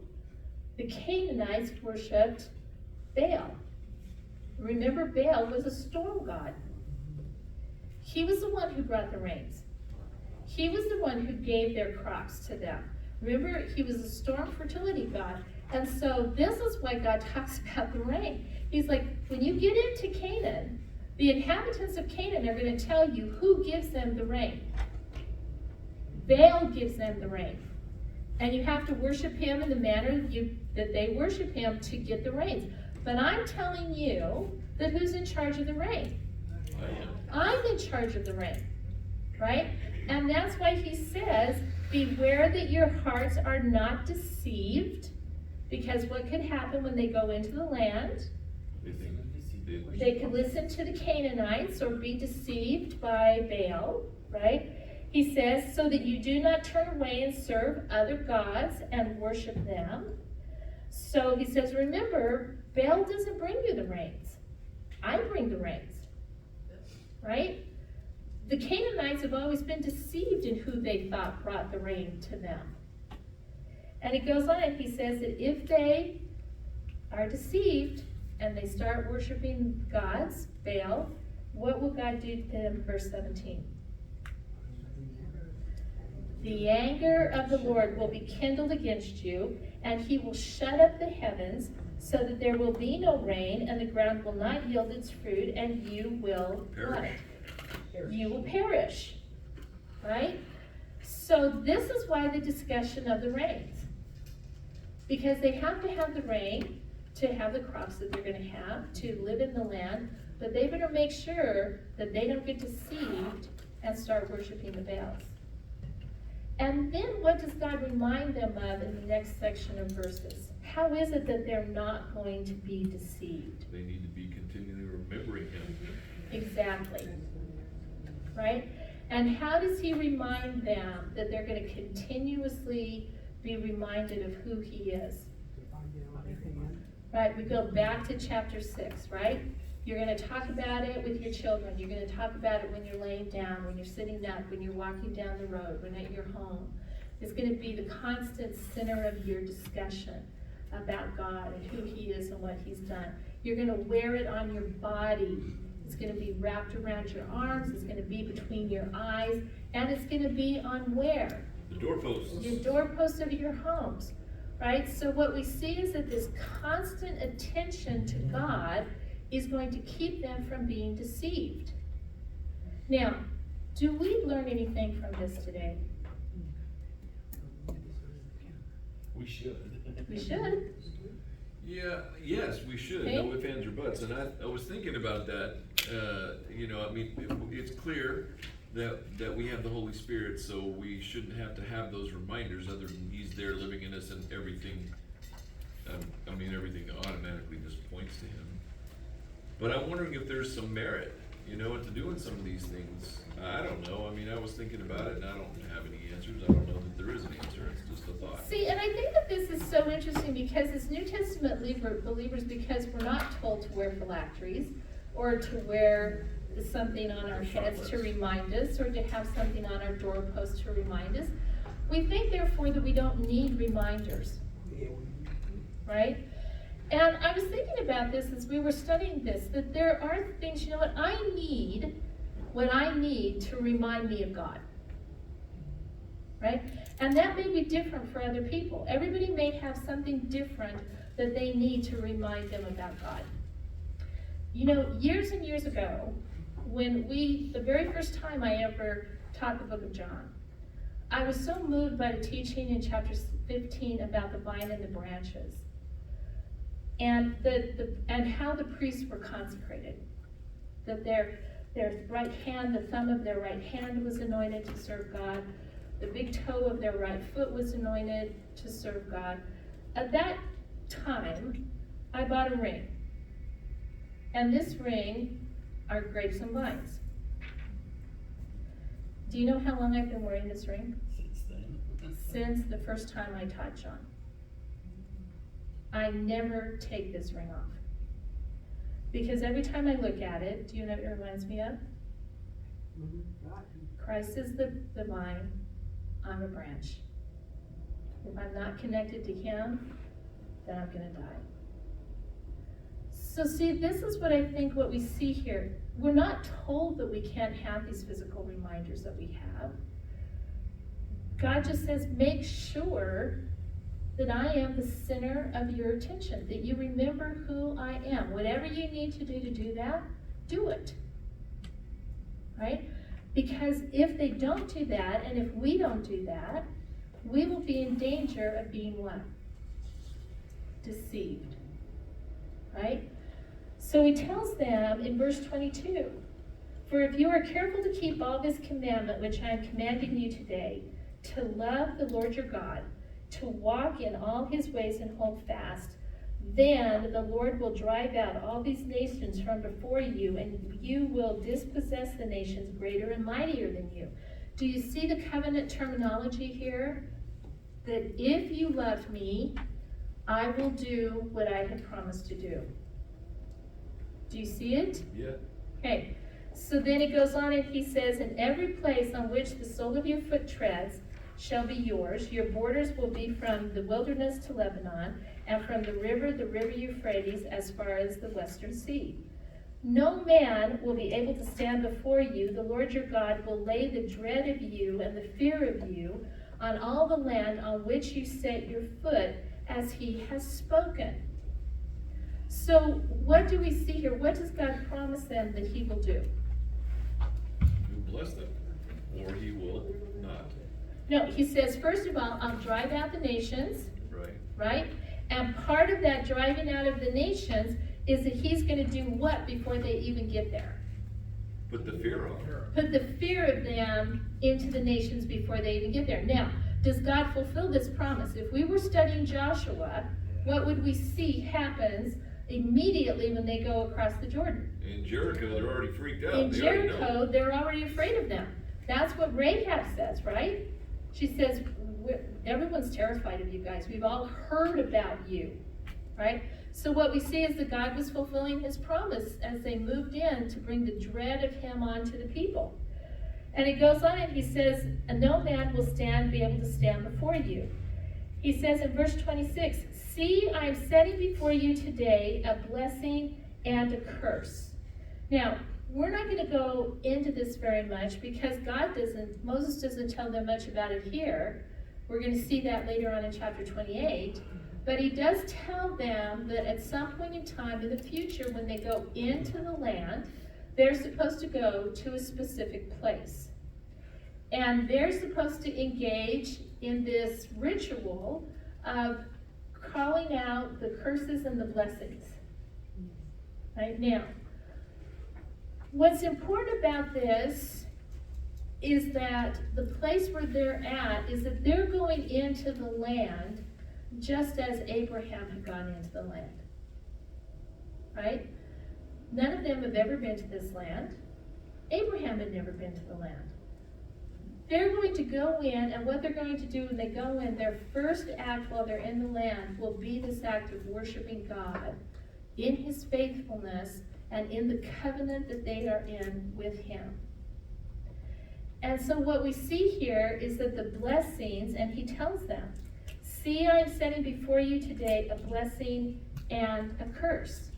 the Canaanites worshipped Baal? Remember, Baal was a storm god. He was the one who brought the rains. He was the one who gave their crops to them. Remember, he was a storm fertility god. And so this is why God talks about the rain. He's like, when you get into Canaan, the inhabitants of Canaan are going to tell you who gives them the rain. Baal gives them the rain. And you have to worship him in the manner that they worship him to get the rains. But I'm telling you that who's in charge of the rain? I am. I'm in charge of the rain, right? And that's why he says, beware that your hearts are not deceived, because what could happen when they go into the land? They could listen to the Canaanites or be deceived by Baal, right? He says, so that you do not turn away and serve other gods and worship them. So he says, remember, Baal doesn't bring you the rains. I bring the rains, right? The Canaanites have always been deceived in who they thought brought the rain to them. And it goes on and he says that if they are deceived and they start worshiping gods, Baal, what will God do to them? Verse 17. The anger of the Lord will be kindled against you, and he will shut up the heavens so that there will be no rain, and the ground will not yield its fruit, and you will Perish. You will perish, right? So this is why the discussion of the rains. Because they have to have the rain to have the crops that they're going to have, to live in the land, but they better make sure that they don't get deceived and start worshiping the Baals. And then what does God remind them of in the next section of verses? How is it that they're not going to be deceived? They need to be continually remembering him. Exactly. Right? And how does he remind them that they're going to continuously be reminded of who he is? Right, we go back to chapter 6, right? You're going to talk about it with your children. You're going to talk about it when you're laying down, when you're sitting up, when you're walking down the road, when at your home. It's going to be the constant center of your discussion about God and who he is and what he's done. You're going to wear it on your body. It's going to be wrapped around your arms. It's going to be between your eyes. And it's going to be on where? The doorposts. Your doorposts of your homes. Right? So what we see is that this constant attention to God is going to keep them from being deceived. Now, do we learn anything from this today? We should. We should. Yeah, yes, we should. Okay. No ifs, ands, or buts. And I was thinking about that. I mean, it's clear that we have the Holy Spirit, so we shouldn't have to have those reminders other than he's there living in us and everything. Everything automatically just points to him. But I'm wondering if there's some merit, into doing some of these things. I don't know. I was thinking about it and I don't have any answers. I don't know that there is an answer. It's just a thought. See, and I think that this is so interesting because as New Testament believers, because we're not told to wear phylacteries or to wear something on our heads to remind us or to have something on our doorpost to remind us, we think therefore that we don't need reminders, right? And I was thinking about this as we were studying this, that there are things, what I need to remind me of God, right? And that may be different for other people. Everybody may have something different that they need to remind them about God. Years and years ago, when the very first time I ever taught the book of John, I was so moved by the teaching in chapter 15 about the vine and the branches. And and how the priests were consecrated. That their right hand, the thumb of their right hand was anointed to serve God. The big toe of their right foot was anointed to serve God. At that time, I bought a ring. And this ring are grapes and vines. Do you know how long I've been wearing this ring? Since then. Since the first time I taught John. I never take this ring off. Because every time I look at it, do you know what it reminds me of? Christ is the vine, I'm a branch. If I'm not connected to him, then I'm going to die. So see, this is what I think what we see here. We're not told that we can't have these physical reminders that we have. God just says, make sure that I am the center of your attention, that you remember who I am. Whatever you need to do that, do it. Right? Because if they don't do that, and if we don't do that, we will be in danger of being what? Deceived. Right? So he tells them in verse 22, for if you are careful to keep all this commandment which I am commanding you today, to love the Lord your God, to walk in all his ways and hold fast, then the Lord will drive out all these nations from before you, and you will dispossess the nations greater and mightier than you. Do you see the covenant terminology here? That if you love me, I will do what I have promised to do. Do you see it? Yeah. Okay. So then it goes on and he says, in every place on which the sole of your foot treads shall be yours. Your borders will be from the wilderness to Lebanon, and from the river Euphrates, as far as the western sea. No man will be able to stand before you. The Lord your God will lay the dread of you and the fear of you on all the land on which you set your foot, as he has spoken. So what do we see here? What does God promise them that he will do? He will bless them, or he will not. No, he says, first of all, I'll drive out the nations. Right. Right? And part of that driving out of the nations is that he's going to do what before they even get there? Put the fear on. Put the fear of them into the nations before they even get there. Now, does God fulfill this promise? If we were studying Joshua, what would we see happens immediately when they go across the Jordan? In Jericho, they're already freaked out. In They already know. Jericho, they're already afraid of them. That's what Rahab says, right? She says, everyone's terrified of you guys. We've all heard about you, right? So what we see is that God was fulfilling his promise as they moved in to bring the dread of him onto the people. And he goes on and he says, and no man will be able to stand before you. He says in verse 26, see, I am setting before you today a blessing and a curse. Now, we're not going to go into this very much because Moses doesn't tell them much about it here. We're going to see that later on in chapter 28. But he does tell them that at some point in time in the future, when they go into the land, they're supposed to go to a specific place. And they're supposed to engage in this ritual of calling out the curses and the blessings. Right now, what's important about this is that the place where they're at is that they're going into the land just as Abraham had gone into the land. Right? None of them have ever been to this land. Abraham had never been to the land. They're going to go in, and what they're going to do when they go in, their first act while they're in the land will be this act of worshiping God in his faithfulness and in the covenant that they are in with him. And so what we see here is that the blessings, and he tells them, see, I am setting before you today a blessing and a curse,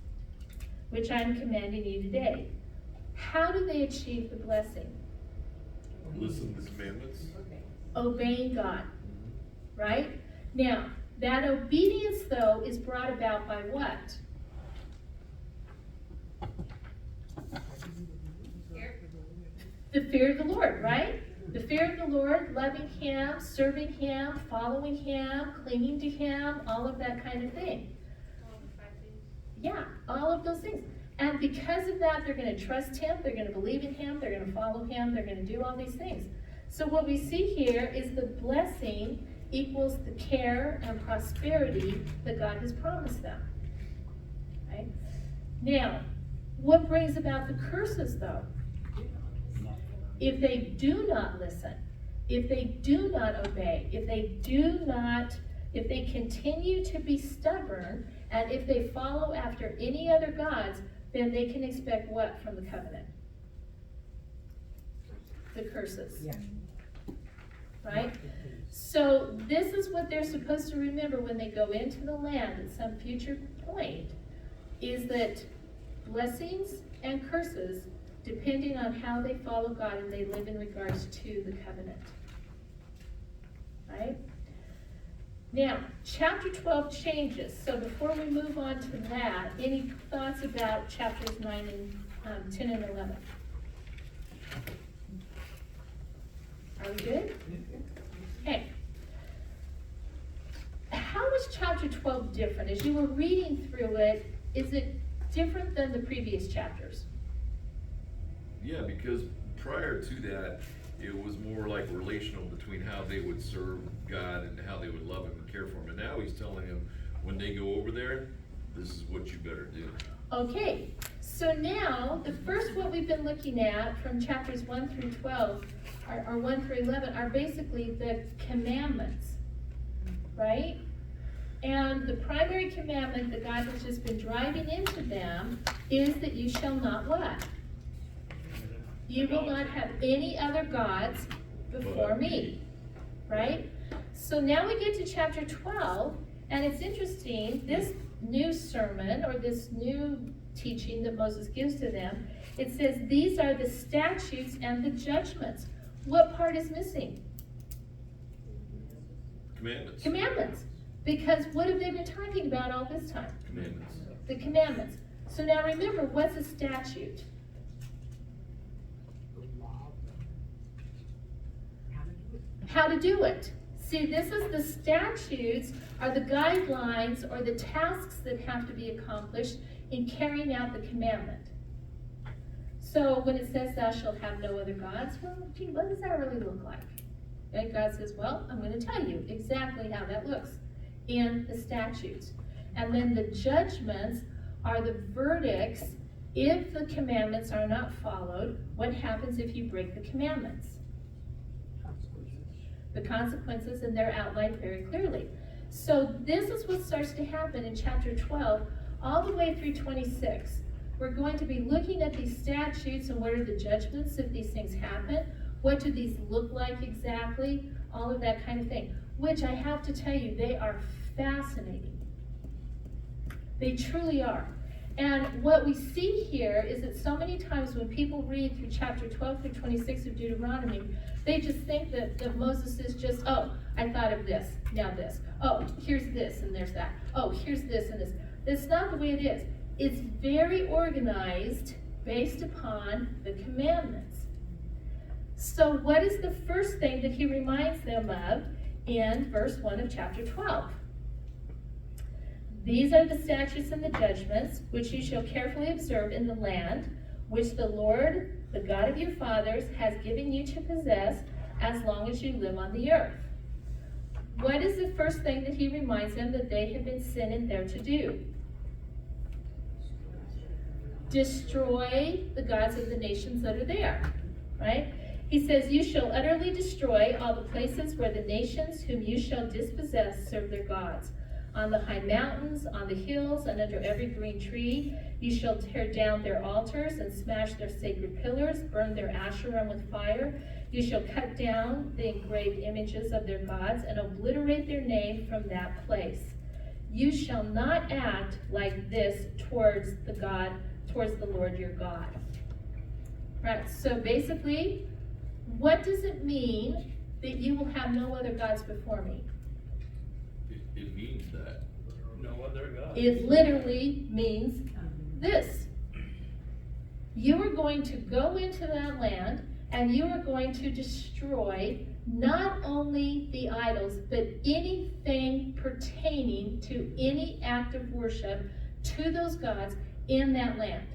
which I am commanding you today. How do they achieve the blessing? Listen to the commandments. Obeying God, right? Now, that obedience, though, is brought about by what? The fear of the Lord, right? The fear of the Lord, loving him, serving him, following him, clinging to him, all of that kind of thing. Yeah, all of those things. And because of that, they're going to trust him, they're going to believe in him, they're going to follow him, they're going to do all these things. So what we see here is the blessing equals the care and prosperity that God has promised them. Right? Now, what brings about the curses, though? If they do not listen, if they do not obey, if they continue to be stubborn, and if they follow after any other gods, then they can expect what from the covenant? The curses. Yeah. Right? So this is what they're supposed to remember when they go into the land at some future point, is that blessings and curses, depending on how they follow God and they live in regards to the covenant. Right? Now, chapter 12 changes. So before we move on to that, any thoughts about chapters 9 and 10 and 11? Are we good? Okay. How is chapter 12 different? As you were reading through it, is it different than the previous chapters? Yeah, because prior to that, it was more like relational between how they would serve God and how they would love him and care for him. And now he's telling them, when they go over there, this is what you better do. Okay, so now, the first what we've been looking at from chapters 1 through 12, or 1 through 11, are basically the commandments, right? And the primary commandment that God has just been driving into them is that you shall not what? You will not have any other gods before me, right? So now we get to chapter 12, and it's interesting, this new sermon, or this new teaching that Moses gives to them, it says, these are the statutes and the judgments. What part is missing? Commandments. Commandments. Because what have they been talking about all this time? Commandments. The commandments. So now remember, what's a statute? How to do it. See, this is the statutes, are the guidelines or the tasks that have to be accomplished in carrying out the commandment. So when it says thou shalt have no other gods, well, gee, what does that really look like? And God says, well, I'm going to tell you exactly how that looks in the statutes. And then the judgments are the verdicts if the commandments are not followed. What happens if you break the commandments? The consequences, and they're outlined very clearly. So this is what starts to happen in chapter 12 all the way through 26. We're going to be looking at these statutes and what are the judgments if these things happen. What do these look like exactly? All of that kind of thing. Which I have to tell you, they are fascinating. They truly are. And what we see here is that so many times when people read through chapter 12 through 26 of Deuteronomy, they just think that Moses is just, oh, I thought of this, now this. Oh, here's this and there's that. Oh, here's this and this. That's not the way it is. It's very organized based upon the commandments. So what is the first thing that he reminds them of in verse 1 of chapter 12? These are the statutes and the judgments which you shall carefully observe in the land which the Lord, the God of your fathers, has given you to possess as long as you live on the earth. What is the first thing that he reminds them that they have been sinning there to do? Destroy the gods of the nations that are there, right? He says, you shall utterly destroy all the places where the nations whom you shall dispossess serve their gods. On the high mountains, on the hills, and under every green tree, you shall tear down their altars and smash their sacred pillars, burn their Asherim with fire. You shall cut down the engraved images of their gods and obliterate their name from that place. You shall not act like this towards the Lord your God. Right, so basically, what does it mean that you will have no other gods before me? It means that. No other God. It literally means this. You are going to go into that land and you are going to destroy not only the idols, but anything pertaining to any act of worship to those gods in that land.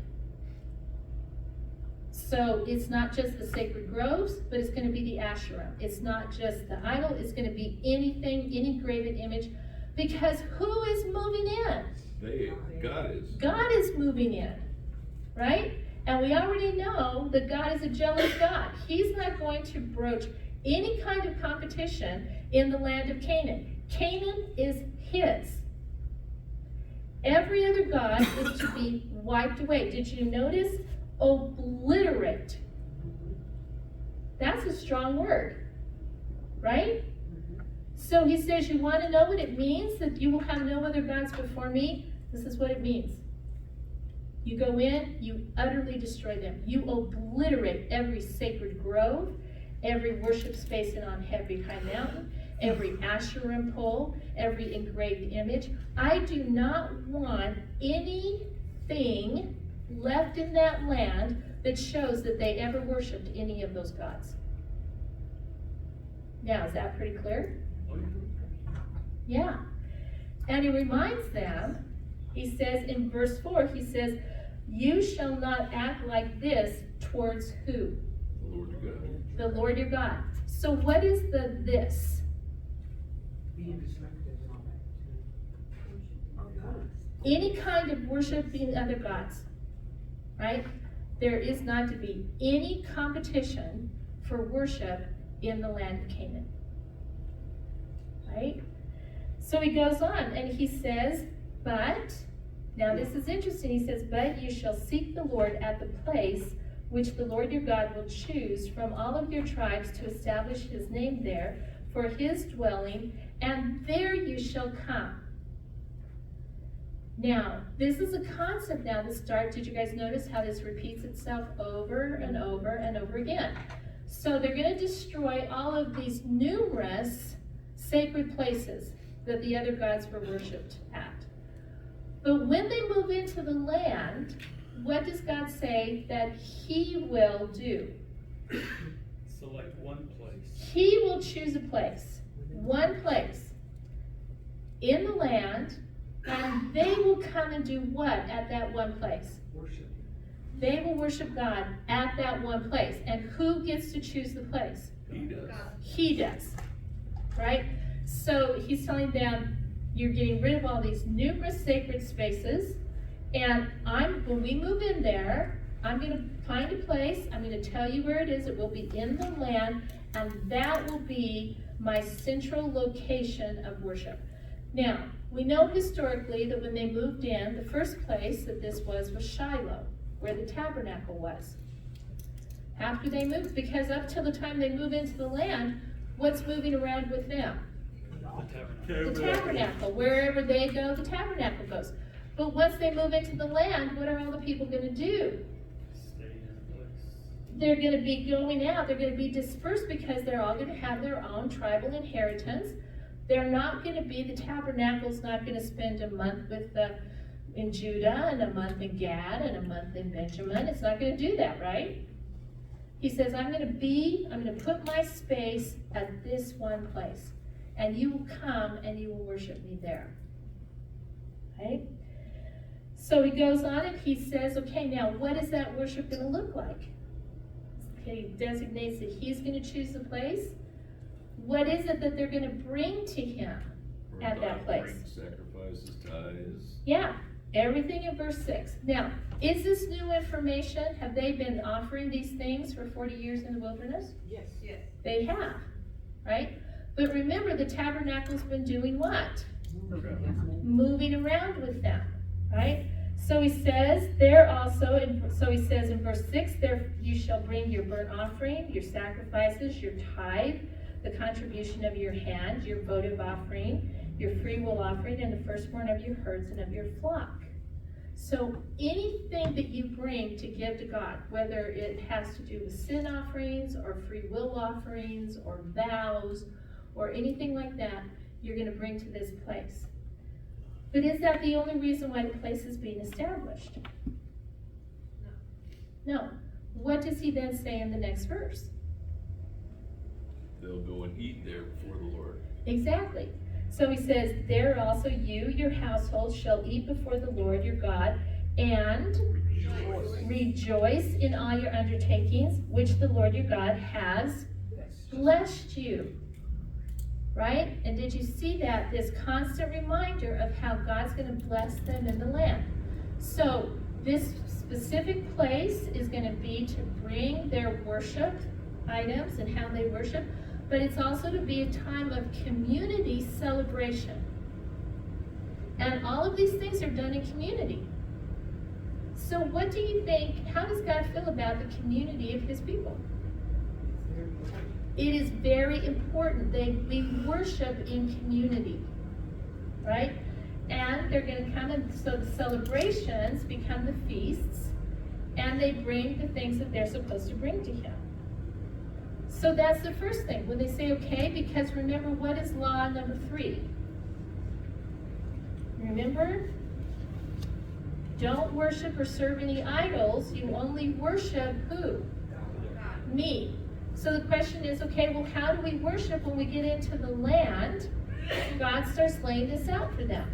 So it's not just the sacred groves, but it's going to be the Asherah. It's not just the idol, it's going to be anything, any graven image. Because who is moving in? God is. God is moving in, right? And we already know that God is a jealous God. He's not going to broach any kind of competition in the land of Canaan. Canaan is his. Every other god is to be wiped away. Did you notice? Obliterate. That's a strong word, right? So he says, you want to know what it means that you will have no other gods before me? This is what it means. You go in, you utterly destroy them. You obliterate every sacred grove, every worship space on every high mountain, every Asherim pole, every engraved image. I do not want anything left in that land that shows that they ever worshipped any of those gods. Now, is that pretty clear? Yeah. And he reminds them, he says in verse 4, he says, you shall not act like this towards who? The Lord your God. The Lord your God. So what is the this? Being distracted and all that. Any kind of worshiping other gods, right? There is not to be any competition for worship in the land of Canaan. Right? So he goes on and he says, but, now this is interesting, he says, but you shall seek the Lord at the place which the Lord your God will choose from all of your tribes to establish his name there for his dwelling, and there you shall come. Now, this is a concept now that starts, did you guys notice how this repeats itself over and over and over again? So they're going to destroy all of these numerous sacred places that the other gods were worshipped at. But when they move into the land, what does God say that he will do? Select one place. He will choose a place, one place in the land, and they will come and do what at that one place? Worship. They will worship God at that one place. And who gets to choose the place? He does. He does, right? So he's telling them, you're getting rid of all these numerous sacred spaces, and when we move in there, I'm going to find a place, I'm going to tell you where it is, it will be in the land, and that will be my central location of worship. Now, we know historically that when they moved in, the first place that this was Shiloh, where the tabernacle was. After they moved, because up till the time they move into the land, what's moving around with them? The tabernacle. Wherever they go, the tabernacle goes. But once they move into the land, what are all the people going to do? Stay in place. They're going to be going out. They're going to be dispersed because they're all going to have their own tribal inheritance. They're not going to be, the tabernacle's not going to spend a month in Judah and a month in Gad and a month in Benjamin. It's not going to do that, right? He says, I'm going to put my space at this one place. And you will come and you will worship me there. Okay? So he goes on and he says, okay, now what is that worship going to look like? Okay, he designates that he's going to choose the place. What is it that they're going to bring to him at that place? Sacrifices, tithes. Yeah, everything in verse 6. Now, is this new information? Have they been offering these things for 40 years in the wilderness? Yes. Yes. They have, right? But remember, the tabernacle's been doing what? Moving around with them, right? So he says there also, so he says in verse 6, there you shall bring your burnt offering, your sacrifices, your tithe, the contribution of your hand, your votive offering, your freewill offering, and the firstborn of your herds and of your flock. So anything that you bring to give to God, whether it has to do with sin offerings or free will offerings or vows or anything like that, you're going to bring to this place. But is that the only reason why the place is being established? No. What does he then say in the next verse? They'll go and eat there before the Lord. Exactly. So he says, there also you, your household, shall eat before the Lord your God, and rejoice in all your undertakings, which the Lord your God has blessed you. Right? And did you see that? This constant reminder of how God's going to bless them in the land. So this specific place is going to be to bring their worship items and how they worship, but it's also to be a time of community celebration. And all of these things are done in community. So what do you think, how does God feel about the community of his people? It is very important. We worship in community, right? And they're going to come, and so the celebrations become the feasts, and they bring the things that they're supposed to bring to him. So that's the first thing. When they say, okay, because remember, what is law number 3? Remember? Don't worship or serve any idols. You only worship who? God. Me. So the question is, okay, well, how do we worship when we get into the land? God starts laying this out for them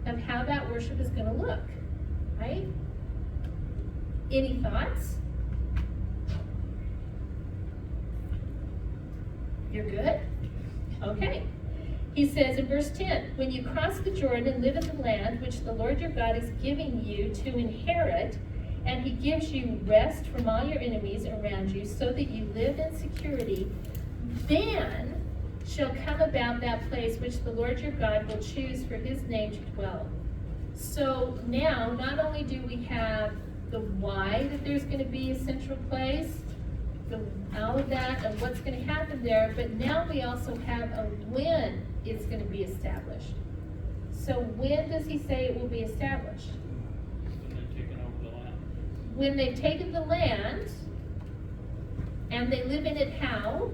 of how that worship is going to look, right? Any thoughts? You're good? Okay. He says in verse 10, when you cross the Jordan and live in the land which the Lord your God is giving you to inherit, and he gives you rest from all your enemies around you so that you live in security, then shall come about that place which the Lord your God will choose for his name to dwell. So now, not only do we have the why that there's going to be a central place, all of that and what's going to happen there, but now we also have a when it's going to be established. So when does he say it will be established? When they've taken the land, and they live in it how?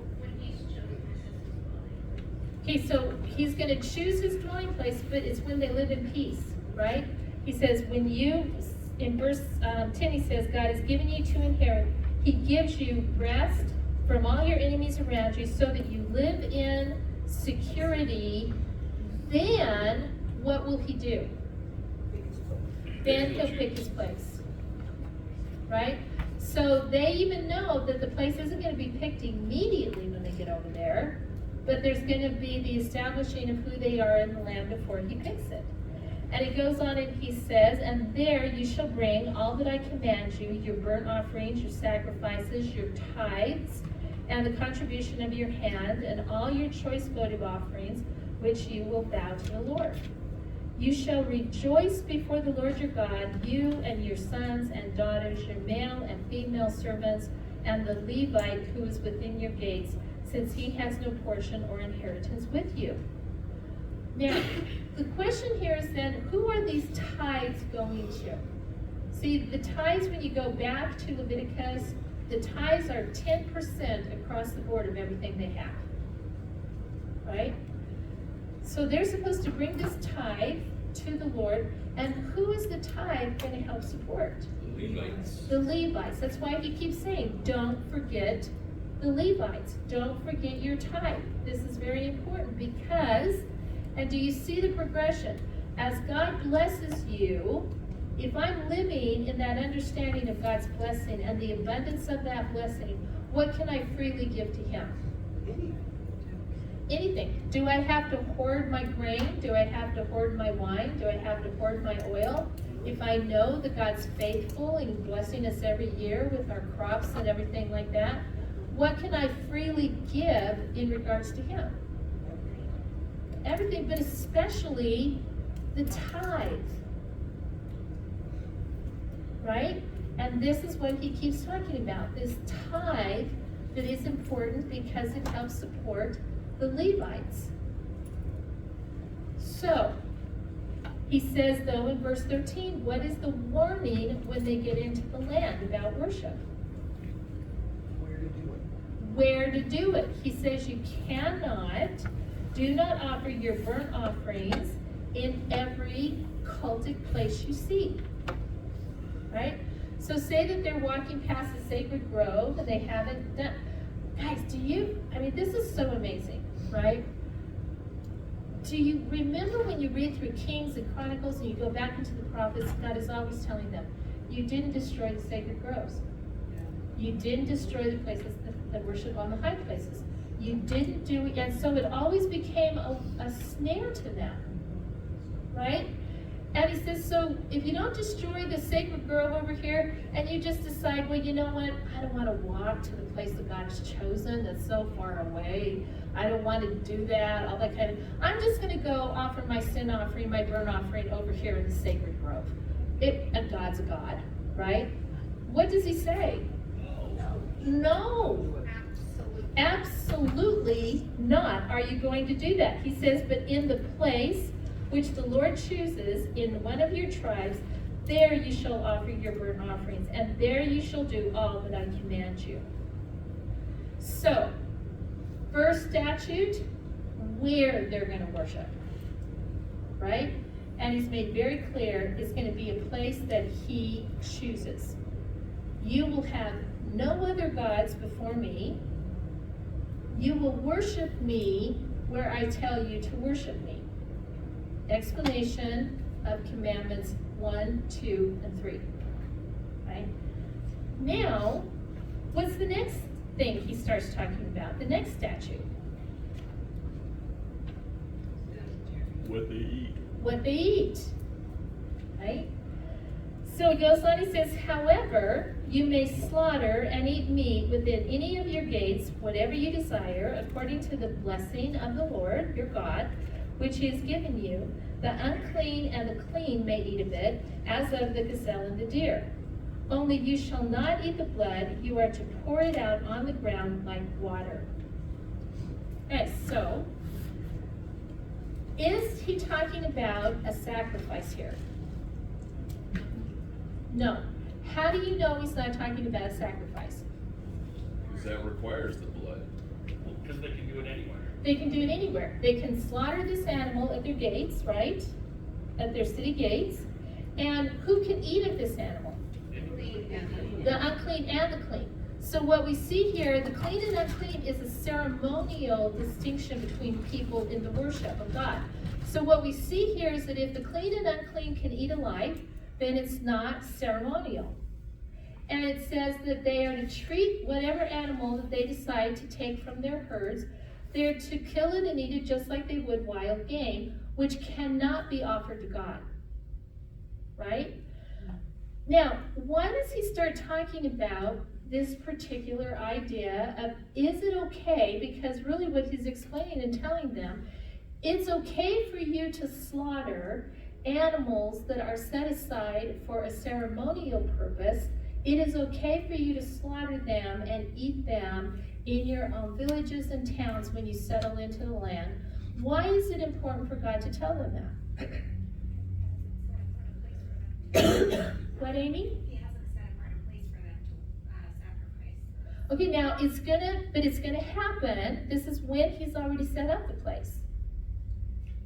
Okay, so he's going to choose his dwelling place, but it's when they live in peace, right? He says, when you, in verse 10, he says, God has given you to inherit. He gives you rest from all your enemies around you so that you live in security. Then, what will he do? Then he'll pick his place. right? So they even know that the place isn't going to be picked immediately when they get over there, but there's going to be the establishing of who they are in the land before he picks it. And it goes on and he says, and there you shall bring all that I command you, your burnt offerings, your sacrifices, your tithes, and the contribution of your hand, and all your choice votive offerings, which you will vow to the Lord. You shall rejoice before the Lord your God, you and your sons and daughters, your male and female servants, and the Levite who is within your gates, since he has no portion or inheritance with you. Now, the question here is then, who are these tithes going to? See, the tithes, when you go back to Leviticus, the tithes are 10% across the board of everything they have. Right? So they're supposed to bring this tithe to the Lord, and who is the tithe going to help support? The Levites. The Levites. That's why he keeps saying, don't forget the Levites. Don't forget your tithe. This is very important because, and do you see the progression? As God blesses you, if I'm living in that understanding of God's blessing and the abundance of that blessing, what can I freely give to him? Anything. Do I have to hoard my grain? Do I have to hoard my wine? Do I have to hoard my oil? If I know that God's faithful and blessing us every year with our crops and everything like that, what can I freely give in regards to him? Everything, but especially the tithe. Right? And this is what he keeps talking about, this tithe that is important because it helps support the Levites. So, he says though in verse 13, what is the warning when they get into the land about worship? Where to do it. Where to do it. He says you do not offer your burnt offerings in every cultic place you see. Right? So say that they're walking past a sacred grove and they haven't done, guys, this is so amazing, right? Do you remember when you read through Kings and Chronicles and you go back into the prophets, God is always telling them, you didn't destroy the sacred groves. You didn't destroy the places that worship on the high places. You didn't do it, and so it always became a snare to them, right? And he says, so if you don't destroy the sacred grove over here, and you just decide, well, you know what, I don't want to walk to the place that God's chosen that's so far away. I don't want to do that, all that kind of, I'm just going to go offer my sin offering, my burnt offering over here in the sacred grove. And God's a God, right? What does he say? No. Absolutely not are you going to do that. He says, but in the place which the Lord chooses in one of your tribes, there you shall offer your burnt offerings, and there you shall do all that I command you. So, first statute, where they're going to worship, right? And he's made very clear it's going to be a place that he chooses. You will have no other gods before me. You will worship me where I tell you to worship me. Explanation of commandments 1, 2, and 3. Right? Now, what's the next thing he starts talking about? The next statute. What they eat. What they eat. Right? So it goes on, he says, however, you may slaughter and eat meat within any of your gates, whatever you desire, according to the blessing of the Lord, your God, which he has given you. The unclean and the clean may eat of it, as of the gazelle and the deer. Only you shall not eat the blood, you are to pour it out on the ground like water. Okay, so, is he talking about a sacrifice here? No. How do you know he's not talking about a sacrifice? Because that requires the blood. Because they can do it anywhere. They can do it anywhere. They can slaughter this animal at their gates, right? At their city gates. And who can eat of this animal? The unclean and the clean. So what we see here, the clean and unclean is a ceremonial distinction between people in the worship of God. So what we see here is that if the clean and unclean can eat alike, then it's not ceremonial. And it says that they are to treat whatever animal that they decide to take from their herds. They're to kill it and eat it just like they would wild game, which cannot be offered to God. Right? Now, why does he start talking about this particular idea of, is it okay? Because really what he's explaining and telling them, it's okay for you to slaughter animals that are set aside for a ceremonial purpose. It is okay for you to slaughter them and eat them in your own villages and towns when you settle into the land. Why is it important for God to tell them that? What, Amy? He hasn't set apart a place for them to sacrifice. Okay, now it's gonna happen. This is when he's already set up the place.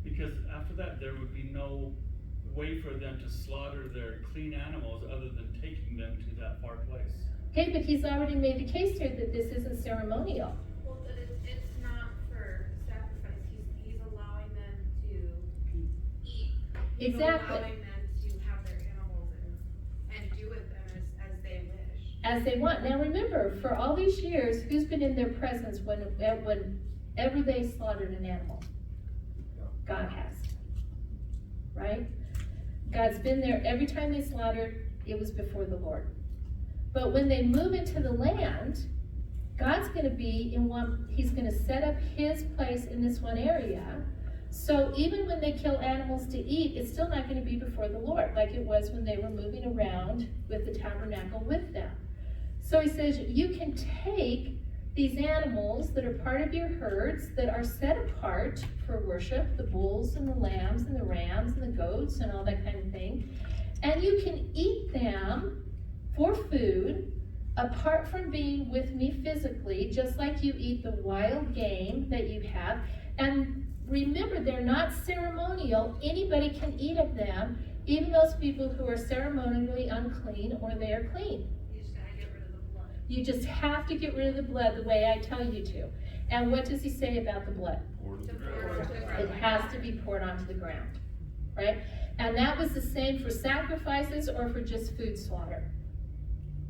Because after that, there would be no way for them to slaughter their clean animals other than taking them to that far place. Okay, but he's already made the case here that this isn't ceremonial. Well, but it's not for sacrifice. He's allowing them to eat. He's Exactly. allowing them to have their animals and do with them as they wish. As they want. Now remember, for all these years, who's been in their presence whenever they slaughtered an animal? God has. Right? God's been there every time they slaughtered, it was before the Lord. But when they move into the land, God's going to be in one, he's going to set up his place in this one area. So even when they kill animals to eat, it's still not going to be before the Lord, like it was when they were moving around with the tabernacle with them. So he says, you can take these animals that are part of your herds, that are set apart for worship, the bulls and the lambs and the rams and the goats and all that kind of thing, and you can eat them for food, apart from being with me physically, just like you eat the wild game that you have. And remember, they're not ceremonial. Anybody can eat of them, even those people who are ceremonially unclean or they are clean. You just gotta get rid of the blood. You just have to get rid of the blood the way I tell you to. And what does he say about the blood? Pour to the To pour ground. to the ground. It has to be poured onto the ground, right? And that was the same for sacrifices or for just food slaughter,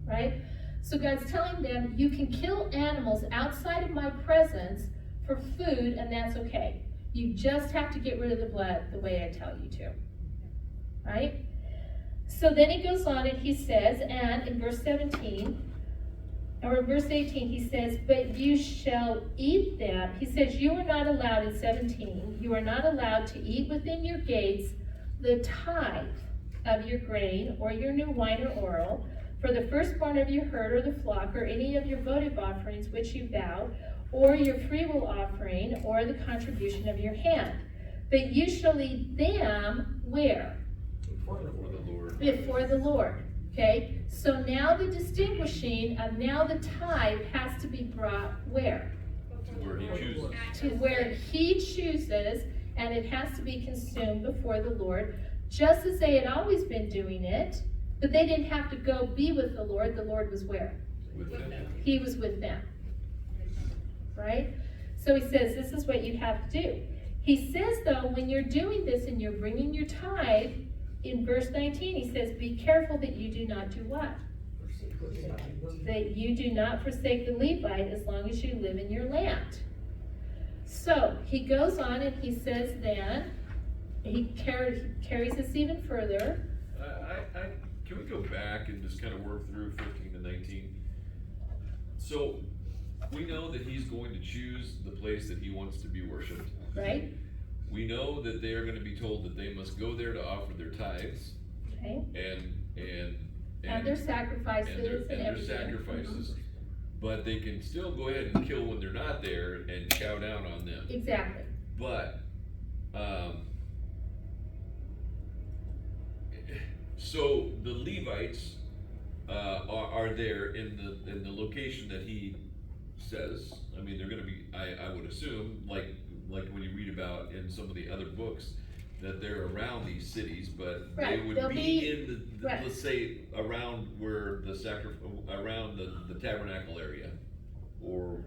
right? So God's telling them, you can kill animals outside of my presence for food, and that's okay. You just have to get rid of the blood the way I tell you to, right? So then he goes on and he says, and in verse 17, or in verse 18, he says, but you shall eat them. He says, you are not allowed, in 17, you are not allowed to eat within your gates the tithe of your grain or your new wine or oil, for the firstborn of your herd or the flock, or any of your votive offerings which you vow, or your freewill offering, or the contribution of your hand. But you shall eat them where? Before the Lord. Before the Lord. Okay? So now the distinguishing of now the tithe has to be brought where? To where he chooses. To where he chooses, and it has to be consumed before the Lord, just as they had always been doing it. But they didn't have to go be with the Lord. The Lord was where? With them. He was with them. Right? So he says, this is what you have to do. He says, though, when you're doing this and you're bringing your tithe, in verse 19, he says, be careful that you do not do what? That you do not forsake the Levite as long as you live in your land. So he goes on and he says then, he carries this even further. Can we go back and just kind of work through 15 to 19? So, we know that he's going to choose the place that he wants to be worshipped. Right? We know that they are going to be told that they must go there to offer their tithes Okay? and Their sacrifices and their everything. sacrifices. But they can still go ahead and kill when they're not there and chow down on them. Exactly. But, so the Levites are there in the location that he says. I mean, they're going to be. I would assume, like when you read about in some of the other books, that they're around these cities, but Right, they would they'll be be- in the right. let's say around where around the tabernacle area, or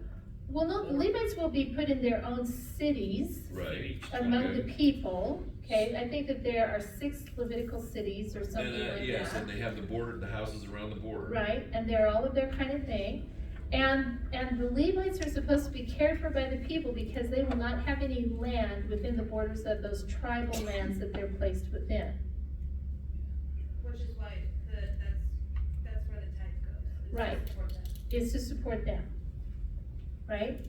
Well, no, the Levites will be put in their own cities right. among Okay. the people, Okay, I think that there are 6 Levitical cities or something And, like yes, that. and they have the border, the houses around the border. Right, and they're all of their kind of thing. And the Levites are supposed to be cared for by the people because they will not have any land within the borders of those tribal lands that they're placed within. Which is why that's where the tithe goes. is to Right. support that. Is to support them, right?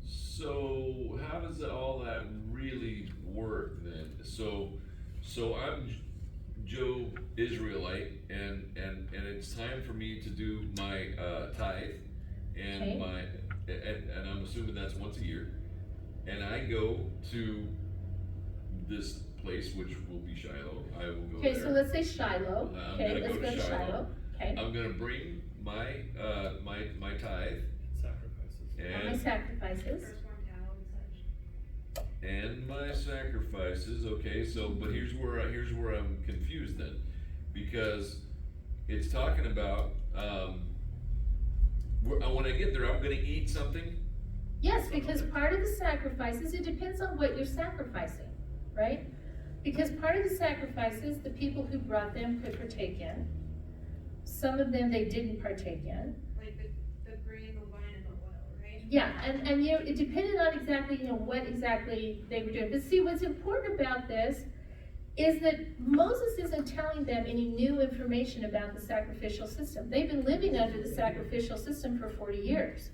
So how does all that really work then? So I'm Joe Israelite, and it's time for me to do my tithe, and Okay. and I'm assuming that's once a year, and I go to this place, which will be Shiloh. I will go Okay, there. so let's say Shiloh. I'm Okay, gonna let's go go to to Shiloh. Shiloh. Okay, I'm gonna bring my my tithe Sacrifices. all my and sacrifices. Firstborn cattle and such. and my sacrifices. Okay, so but here's where I'm confused then, because it's talking about when I get there, I'm gonna eat something. Yes, because part of the sacrifices, it depends on what you're sacrificing, right? Because part of the sacrifices, the people who brought them could partake in. Some of them they didn't partake in. Like the grain, the wine, and the oil, right? Yeah, and you know, it depended on exactly, you know, what exactly they were doing. But see, what's important about this is that Moses isn't telling them any new information about the sacrificial system. They've been living under the sacrificial system for 40 years.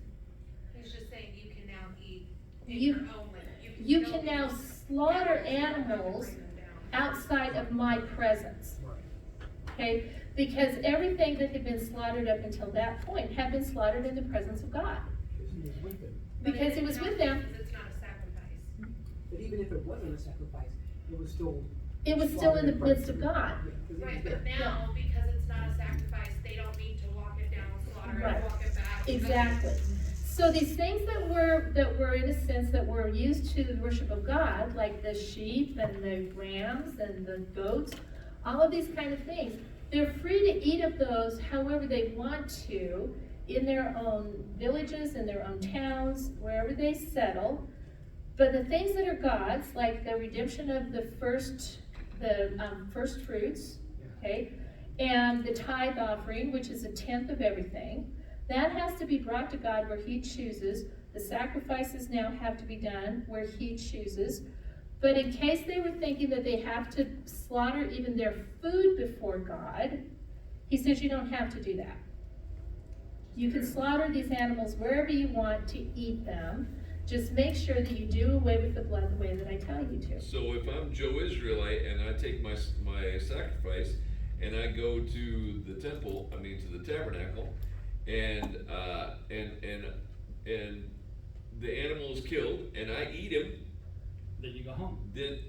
He's just saying you can now eat in You- your own land. You don't can now eat slaughter animals, you don't have to animals bring them down. outside of my presence, okay? Because everything that had been slaughtered up until that point had been slaughtered in the presence of God. Because he was with them. But Because it didn't was count with them. Because it's not a sacrifice. But even if it wasn't a sacrifice, it was still. It was still in the midst of God. Yeah, 'cause he was Right, there. but now, because it's not a sacrifice, they don't need to walk it down, slaughter Right. it, walk it back. Exactly. So these things that were in a sense that were used to the worship of God, like the sheep and the rams and the goats, all of these kind of things, they're free to eat of those however they want to in their own villages, in their own towns, wherever they settle. But the things that are God's, like the redemption of the first fruits, okay, and the tithe offering, which is 1/10 of everything, that has to be brought to God where He chooses. The sacrifices now have to be done where He chooses. But in case they were thinking that they have to slaughter even their food before God, He says you don't have to do that. You can slaughter these animals wherever you want to eat them. Just make sure that you do away with the blood the way that I tell you to. So if I'm Joe Israelite and I take my sacrifice and I go to the temple, I mean to the tabernacle, and the animal is killed and I eat him, Then you go home. then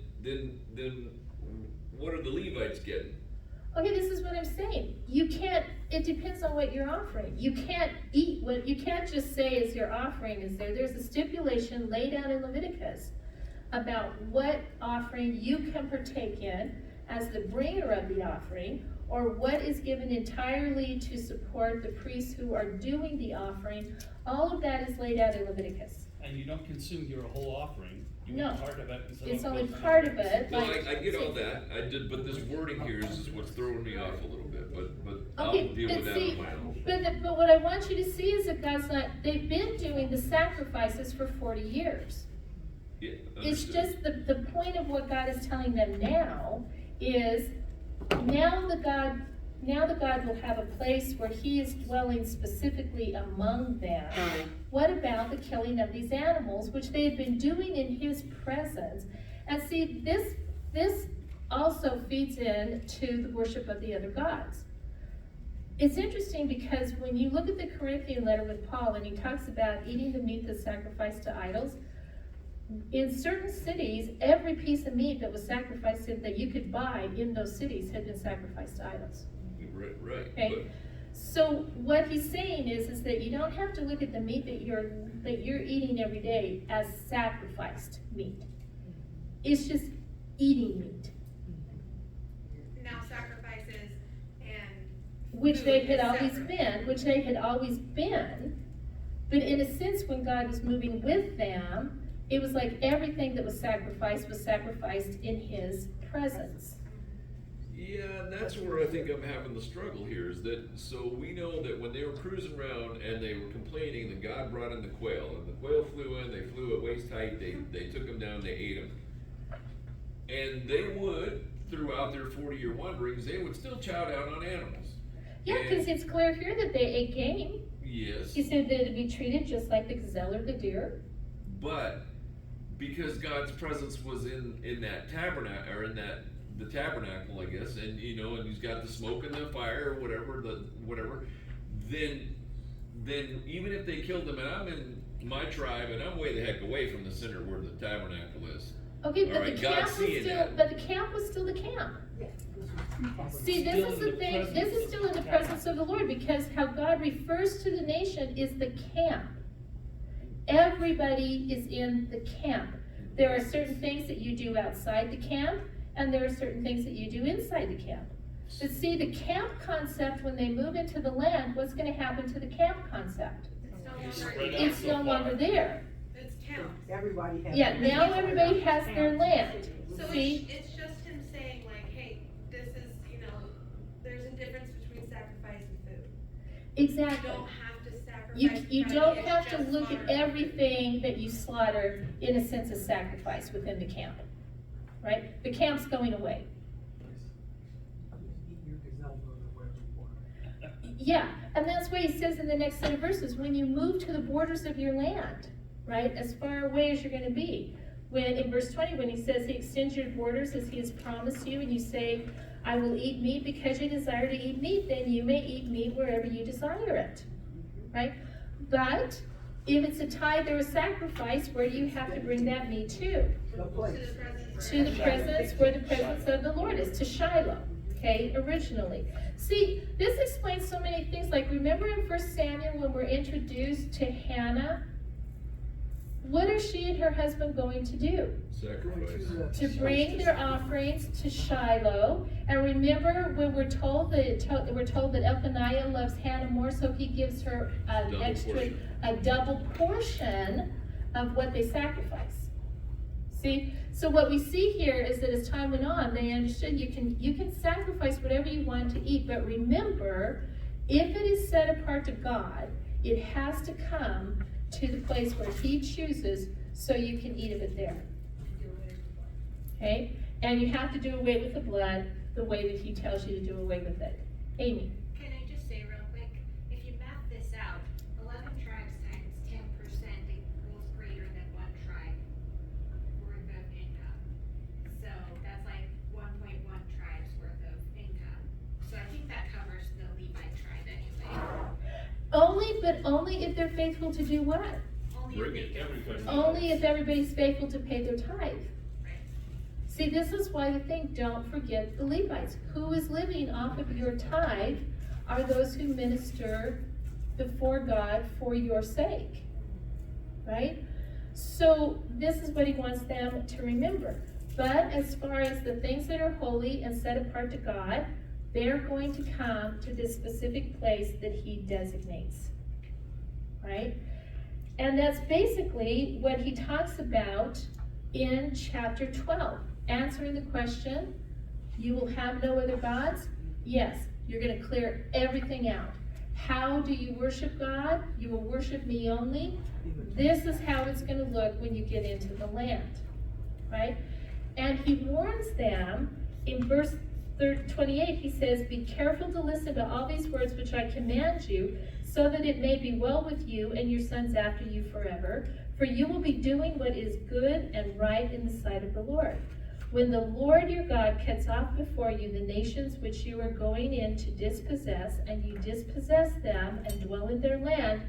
what are the Levites getting? Okay, this is what I'm saying. You can't, it depends on what you're offering. You can't eat what, you can't just say is your offering is there. There's a stipulation laid out in Leviticus about what offering you can partake in as the bringer of the offering, or what is given entirely to support the priests who are doing the offering. All of that is laid out in Leviticus. And you don't consume your whole offering. You No. eat part of it. And some It's of only goes to part the of priest. it. Well, Like- I get all that, but this wording here is what's throwing me off a little bit, but I'll Okay, deal but with that see, on my own. but what I want you to see is that God's not, they've been doing the sacrifices for 40 years. Yeah, It's understood. just the point of what God is telling them now is now the God will have a place where He is dwelling specifically among them. What about the killing of these animals, which they had been doing in His presence? And see, this also feeds in to the worship of the other gods. It's interesting because when you look at the Corinthian letter with Paul and he talks about eating the meat that's sacrificed to idols, in certain cities, every piece of meat that was sacrificed that you could buy in those cities had been sacrificed to idols. Right, Okay. but So what he's saying is that you don't have to look at the meat that you're eating every day as sacrificed meat. It's just eating meat, Now sacrifices and. which food they had is always separate. been. But in a sense, when God was moving with them, It was like everything that was sacrificed in his presence. Yeah, and that's where I think I'm having the struggle here, is that, so we know that when they were cruising around and they were complaining that God brought in the quail, and the quail flew in, they flew at waist height, they took them down, they ate them. And they would, throughout their 40-year wanderings, they would still chow down on animals. Yeah, because it's clear here that they ate game. Yes. He said that it'd be treated just like the gazelle or the deer. But because God's presence was in that tabernacle, or in the tabernacle, I guess, and and he's got the smoke and the fire, or whatever, then even if they killed them, and I'm in my tribe, and I'm way the heck away from the center where the tabernacle is. Okay, but All right, the God's camp was seeing still, that. but the camp was still the camp. Yeah, this is pre-tabernacle. See, this Still is in the the thing, this presence is still in the of the presence of the Lord, because how God refers to the nation is the camp. Everybody is in the camp. There are certain things that you do outside the camp, and there are certain things that you do inside the camp. But see, the camp concept, when they move into the land, what's gonna happen to the camp concept? It's no Spread longer, out It's so no far. longer there. it's town. Everybody has. Yeah, now everybody has their land. So See? it's just him saying like, hey, this is, there's a difference between sacrifice and food. You Exactly. don't have to sacrifice. You for don't it's have to just look at slaughtering. everything that you slaughter in a sense of sacrifice within the camp, right? The camp's going away. Eat your gazelle or whatever you want. Yeah, and that's what he says in the next set of verses, when you move to the borders of your land, right, as far away as you're gonna be. When, in verse 20, when he says he extends your borders as he has promised you, and you say, I will eat meat because you desire to eat meat, then you may eat meat wherever you desire it, right? But if it's a tithe or a sacrifice, where do you have to bring that meat to? The place. To the presence, where the presence of the Lord is, to Shiloh, okay, originally. See, this explains so many things, like remember in 1 Samuel when we're introduced to Hannah? What are she and her husband going to do? Sacrifice. To bring their offerings to Shiloh. And remember when we're told that Elkanah loves Hannah more, so he gives her a double portion of what they sacrifice. See, so what we see here is that as time went on, they understood you can sacrifice whatever you want to eat, but remember, if it is set apart to God, it has to come to the place where he chooses, so you can eat of it there. Okay? And you have to do away with the blood the way that he tells you to do away with it. Amy? Can I just say real quick, if you map this out, 11 tribes times 10% equals greater than one tribe worth of income. So that's like 1.1 tribes worth of income. So I think that covers the Levite tribe anyway. Only if they're faithful to do what? Only Bring if it, they don't. everybody. Only if everybody's faithful to pay their tithe. Right. See, this is why the thing, don't forget the Levites. Who is living off of your tithe are those who minister before God for your sake, right? So this is what he wants them to remember. But as far as the things that are holy and set apart to God, they're going to come to this specific place that he designates, right? And that's basically what he talks about in chapter 12, answering the question, you will have no other gods? Yes, you're going to clear everything out. How do you worship God? You will worship me only. This is how it's going to look when you get into the land, right? And he warns them in verse 28, he says, be careful to listen to all these words which I command you, so that it may be well with you and your sons after you forever. For you will be doing what is good and right in the sight of the Lord. When the Lord your God cuts off before you the nations which you are going in to dispossess, and you dispossess them and dwell in their land,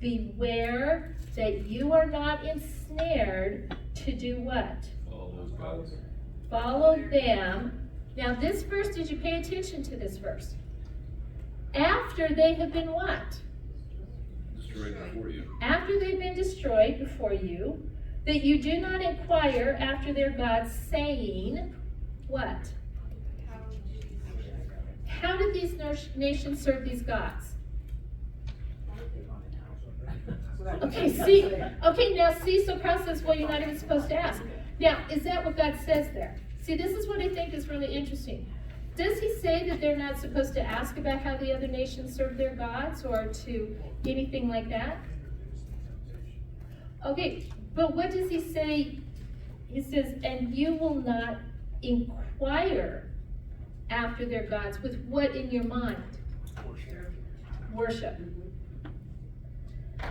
beware that you are not ensnared to do what? All those gods. Follow them. Now this verse, did you pay attention to this verse? After they have been what? Destroyed before you. After they've been destroyed before you, that you do not inquire after their gods, saying, what? How did these nations serve these gods? So that. Okay, see, okay, now see, so Carl says, well, you're not even supposed to ask. Now, is that what God says there? See, this is what I think is really interesting. Does he say that they're not supposed to ask about how the other nations serve their gods or to anything like that? Okay, but what does he say? He says, and you will not inquire after their gods with what in your mind? Worship.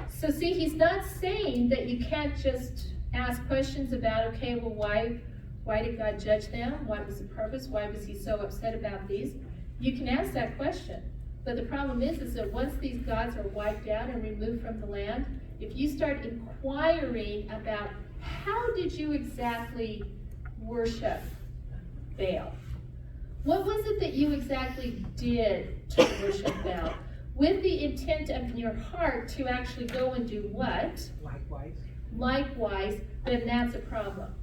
So see, he's not saying that you can't just ask questions about, okay, well, why did God judge them? What was the purpose? Why was he so upset about these? You can ask that question. But the problem is that once these gods are wiped out and removed from the land, if you start inquiring about how did you exactly worship Baal? What was it that you exactly did to worship Baal? With the intent of your heart to actually go and do what? Likewise, then that's a problem.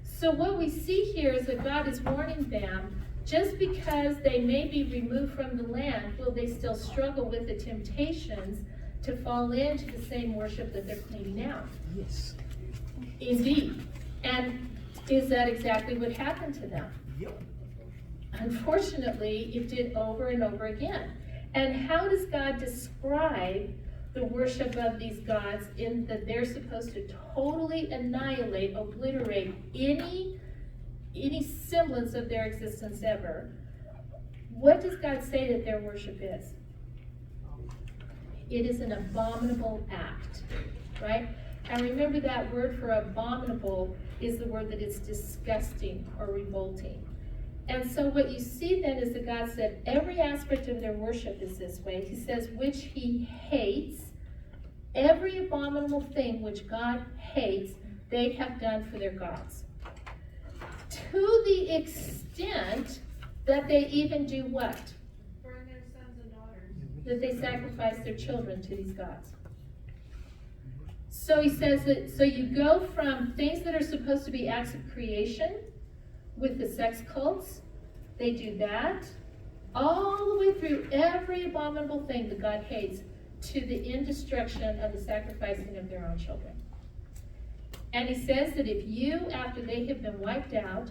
So what we see here is that God is warning them, just because they may be removed from the land, will they still struggle with the temptations to fall into the same worship that they're cleaning out? Yes. Indeed. And is that exactly what happened to them? Yep. Unfortunately, it did over and over again. And how does God describe the worship of these gods in that they're supposed to totally annihilate, obliterate any semblance of their existence ever? What does God say that their worship is? It is an abominable act, right? And remember, that word for abominable is the word that is disgusting or revolting. And so what you see then is that God said every aspect of their worship is this way. He says, which he hates, every abominable thing which God hates, they have done for their gods. To the extent that they even do what? Burn their sons and daughters. That they sacrifice their children to these gods. So he says that, so you go from things that are supposed to be acts of creation, with the sex cults, they do that, all the way through every abominable thing that God hates, to the indestruction of the sacrificing of their own children. And he says that if you, after they have been wiped out,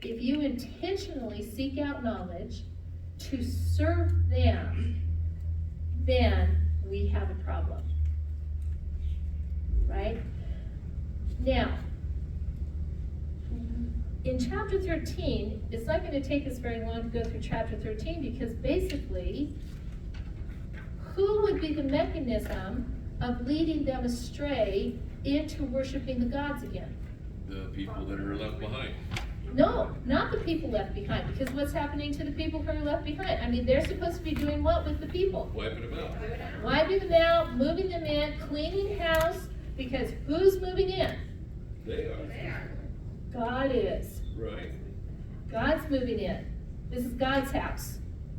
if you intentionally seek out knowledge to serve them, then we have a problem. Right? Now, in chapter 13, it's not going to take us very long to go through chapter 13, because basically, who would be the mechanism of leading them astray into worshiping the gods again? The people that are left behind. No, not the people left behind, because what's happening to the people who are left behind? I mean, they're supposed to be doing what with the people? Wiping them out. Wiping them out, moving them in, cleaning house, because who's moving in? They are. God is. Right. God's moving in. This is God's house,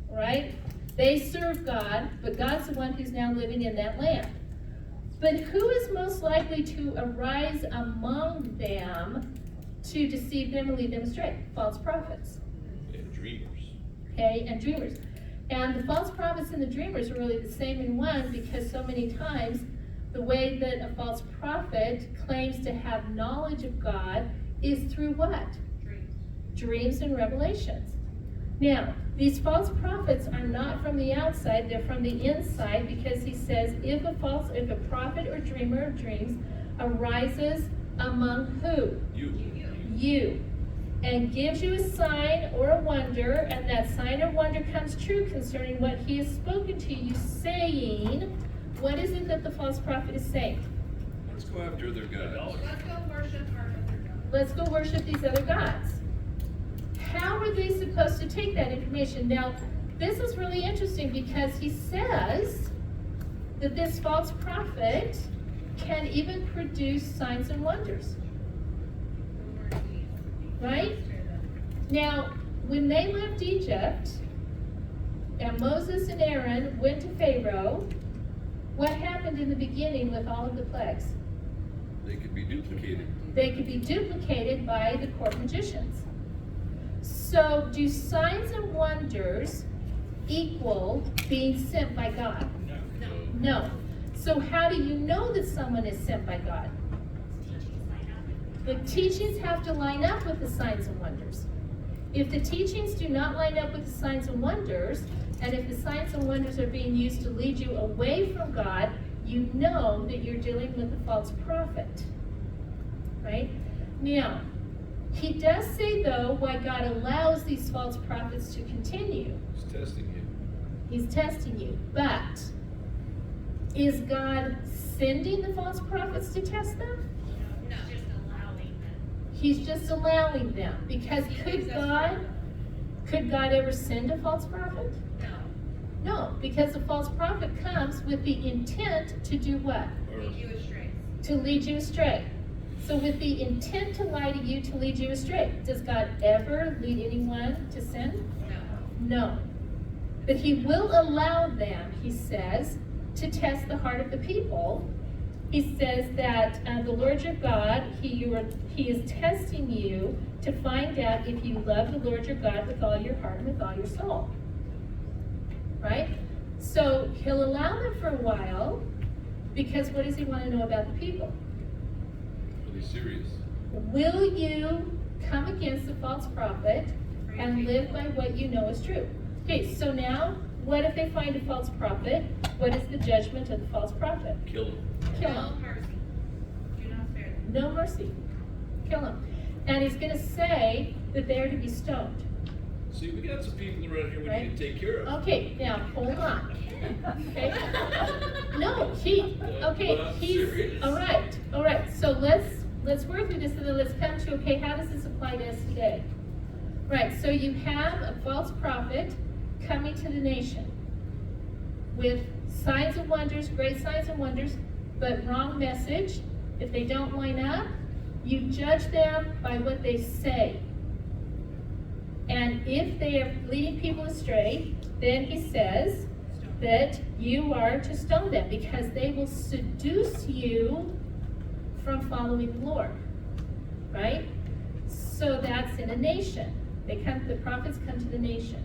right? They serve God, but God's the one who's now living in that land. But who is most likely to arise among them to deceive them and lead them astray? False prophets. And dreamers. Okay, and dreamers. And the false prophets and the dreamers are really the same in one, because so many times the way that a false prophet claims to have knowledge of God is through what? Dreams and revelations. Now, these false prophets are not from the outside, they're from the inside, because he says, if a prophet or dreamer of dreams arises among who? You. And gives you a sign or a wonder, and that sign or wonder comes true concerning what he has spoken to you, saying, what is it that the false prophet is saying? Let's go after their gods. Let's go worship our other gods. Let's go worship these other gods. How are they supposed to take that information? Now, this is really interesting, because he says that this false prophet can even produce signs and wonders. Right? Now, when they left Egypt, and Moses and Aaron went to Pharaoh, what happened in the beginning with all of the plagues? They could be duplicated. They could be duplicated by the court magicians. So, do signs and wonders equal being sent by God? No. So how do you know that someone is sent by God? Teachings line up. The teachings have to line up with the signs and wonders. If the teachings do not line up with the signs and wonders, and if the signs and wonders are being used to lead you away from God, you know that you're dealing with a false prophet. Right? Now, he does say, though, why God allows these false prophets to continue. He's testing you. He's testing you. But is God sending the false prophets to test them? No, just allowing them. He's just allowing them. Because could God ever send a false prophet? No. No, because a false prophet comes with the intent to do what? Lead you astray. To lead you astray. So with the intent to lie to you, to lead you astray, does God ever lead anyone to sin? No. No. But he will allow them, he says, to test the heart of the people. He says that the Lord your God, he is testing you to find out if you love the Lord your God with all your heart and with all your soul. Right? So he'll allow them for a while, because what does he want to know about the people? Are they serious? Will you come against the false prophet and live by what you know is true? Okay, so now, what if they find a false prophet? What is the judgment of the false prophet? Kill him. Kill No him. mercy. Do not spare them. No mercy. Kill him. And he's going to say that they are to be stoned. See, we got some people around here we Right. need to take care of. Okay, now, hold on. Okay? No, Well, he's, serious. all right. So let's work through this and then let's come to, okay, how does this apply to us today? Right, so you have a false prophet coming to the nation with signs and wonders, great signs and wonders, but wrong message. If they don't line up, you judge them by what they say. And if they are leading people astray, then he says that you are to stone them because they will seduce you from following the Lord. Right? So that's in a nation. The prophets come to the nation.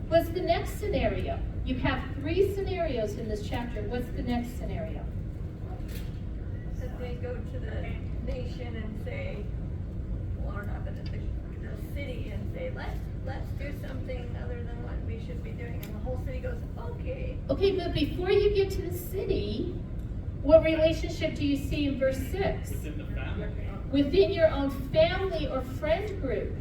What's the next scenario? You have 3 scenarios in this chapter. What's the next scenario? That they go to the nation and say, or not, but the city and say, let's do something other than what we should be doing. And the whole city goes, okay. Okay, but before you get to the city, what relationship do you see in verse 6? Within the family. Within your own family or friend group.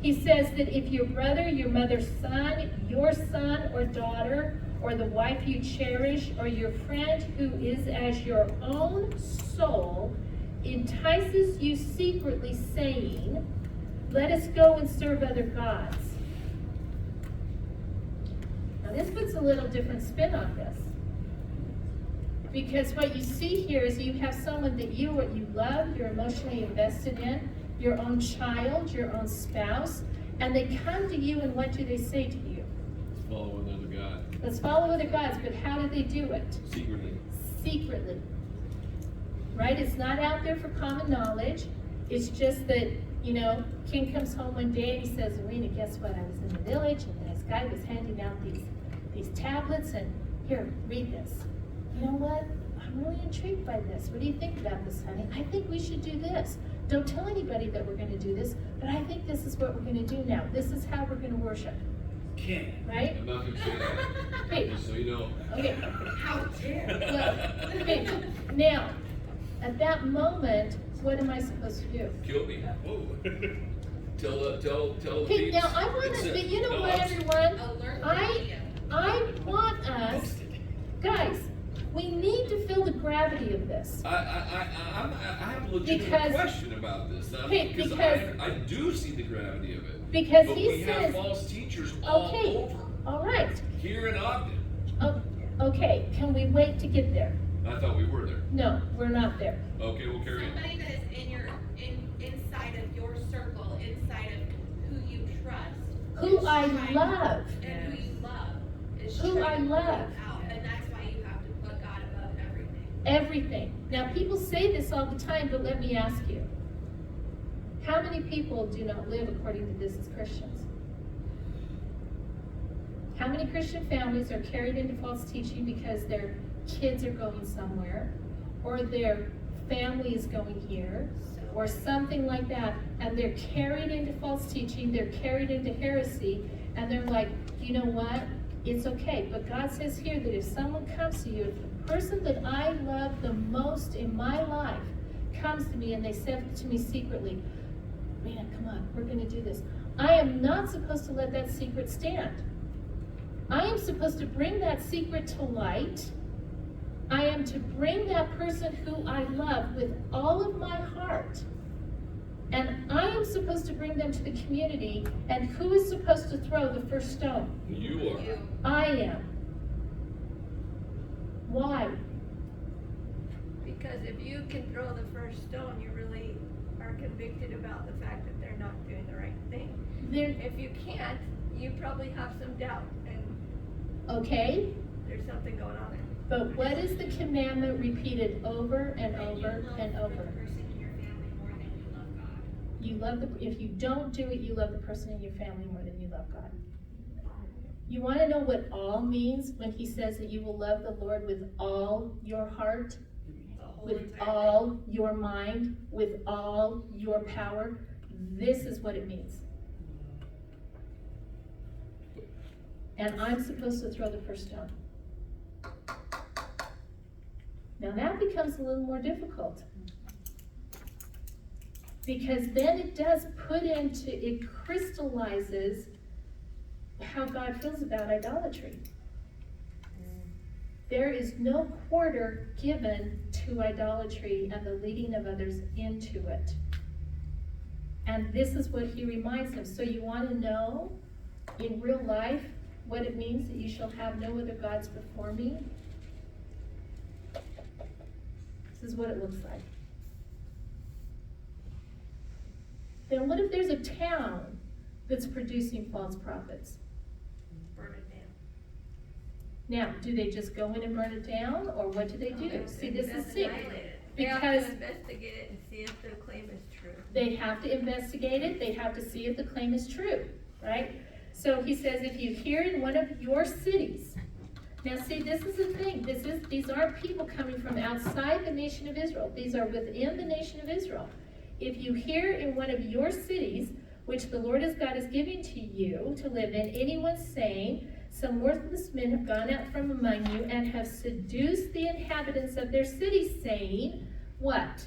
He says that if your brother, your mother's son, your son or daughter, or the wife you cherish, or your friend who is as your own soul, entices you secretly, saying, let us go and serve other gods. Now this puts a little different spin on this. Because what you see here is you have someone that you love, you're emotionally invested in, your own child, your own spouse, and they come to you and what do they say to you? Follow another God. Let's follow other gods, but how do they do it? Secretly. Secretly. Right? It's not out there for common knowledge. It's just that, King comes home one day and he says, Arena, guess what? I was in the village and this guy was handing out these tablets and here, read this. You know what? I'm really intrigued by this. What do you think about this, honey? I think we should do this. Don't tell anybody that we're going to do this, but I think this is what we're going to do now. This is how we're going to worship. Can't. Right? I'm not gonna say that. Okay. Just so you know. Okay. How dare. Well, okay. Now, at that moment, what am I supposed to do? Kill me. Whoa. Tell the Okay, peeps. now I want It's to, a- but you know no, what, I'm- everyone? Alert I media. want us, guys, we need to feel the gravity of this. I have a legitimate Because- question about this. Okay, Because because- I do see the gravity of it. Because But he we have says, false teachers all okay, over. all right, Here in Ogden. okay, can we wait to get there? I thought we were there. No, we're not there. Okay, we'll carry on. Somebody that is inside of your circle, inside of who you trust. Who is I trying- love, And who you love is Who trying I to pull love. you out, and that's why you have to put God above everything. everything. Now, people say this all the time, but let me ask you. How many people do not live according to this as Christians? How many Christian families are carried into false teaching because their kids are going somewhere, or their family is going here, or something like that, and they're carried into false teaching, they're carried into heresy, and they're like, you know what? It's okay. But God says here that if someone comes to you, if the person that I love the most in my life comes to me and they said to me secretly, man, come on, we're going to do this. I am not supposed to let that secret stand. I am supposed to bring that secret to light. I am to bring that person who I love with all of my heart. And I am supposed to bring them to the community. And who is supposed to throw the first stone? You are. I am. Why? Because if you can throw the first stone, you really are convicted about the fact that they're not doing the right thing. If you can't, you probably have some doubt and Okay, there's something going on there. but what is the commandment repeated over and over and over? You love the person in your family more than you love God. You love if you don't do it, you love the person in your family more than you love God. You want to know what all means when he says that you will love the Lord with all your heart, with all your mind, with all your power? This is what it means. And I'm supposed to throw the first stone. Now that becomes a little more difficult. Because then it does it crystallizes how God feels about idolatry. There is no quarter given to idolatry and the leading of others into it. And this is what he reminds them. So you want to know in real life what it means that you shall have no other gods before me? This is what it looks like. Then what if there's a town that's producing false prophets? Burn it down. Now, do they just go in and burn it down, or what do they do? See, this is it. They have Because to investigate it and see if the claim is true. they have to investigate it, they have to see if the claim is true, right? So he says, if you hear in one of your cities. Now see, this is the thing, these aren't people coming from outside the nation of Israel. These are within the nation of Israel. If you hear in one of your cities, which the Lord as God is giving to you to live in, anyone saying, some worthless men have gone out from among you and have seduced the inhabitants of their cities, saying, what?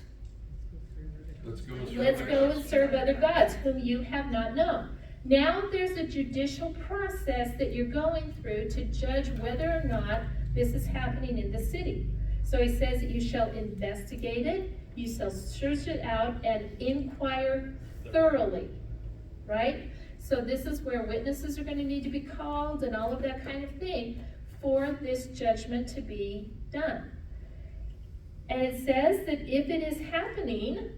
Let's go and serve Let's other go gods. and serve other gods whom you have not known. Now there's a judicial process that you're going through to judge whether or not this is happening in the city. So he says that you shall investigate it, you shall search it out and inquire thoroughly, right? So this is where witnesses are going to need to be called and all of that kind of thing for this judgment to be done. And it says that if it is happening,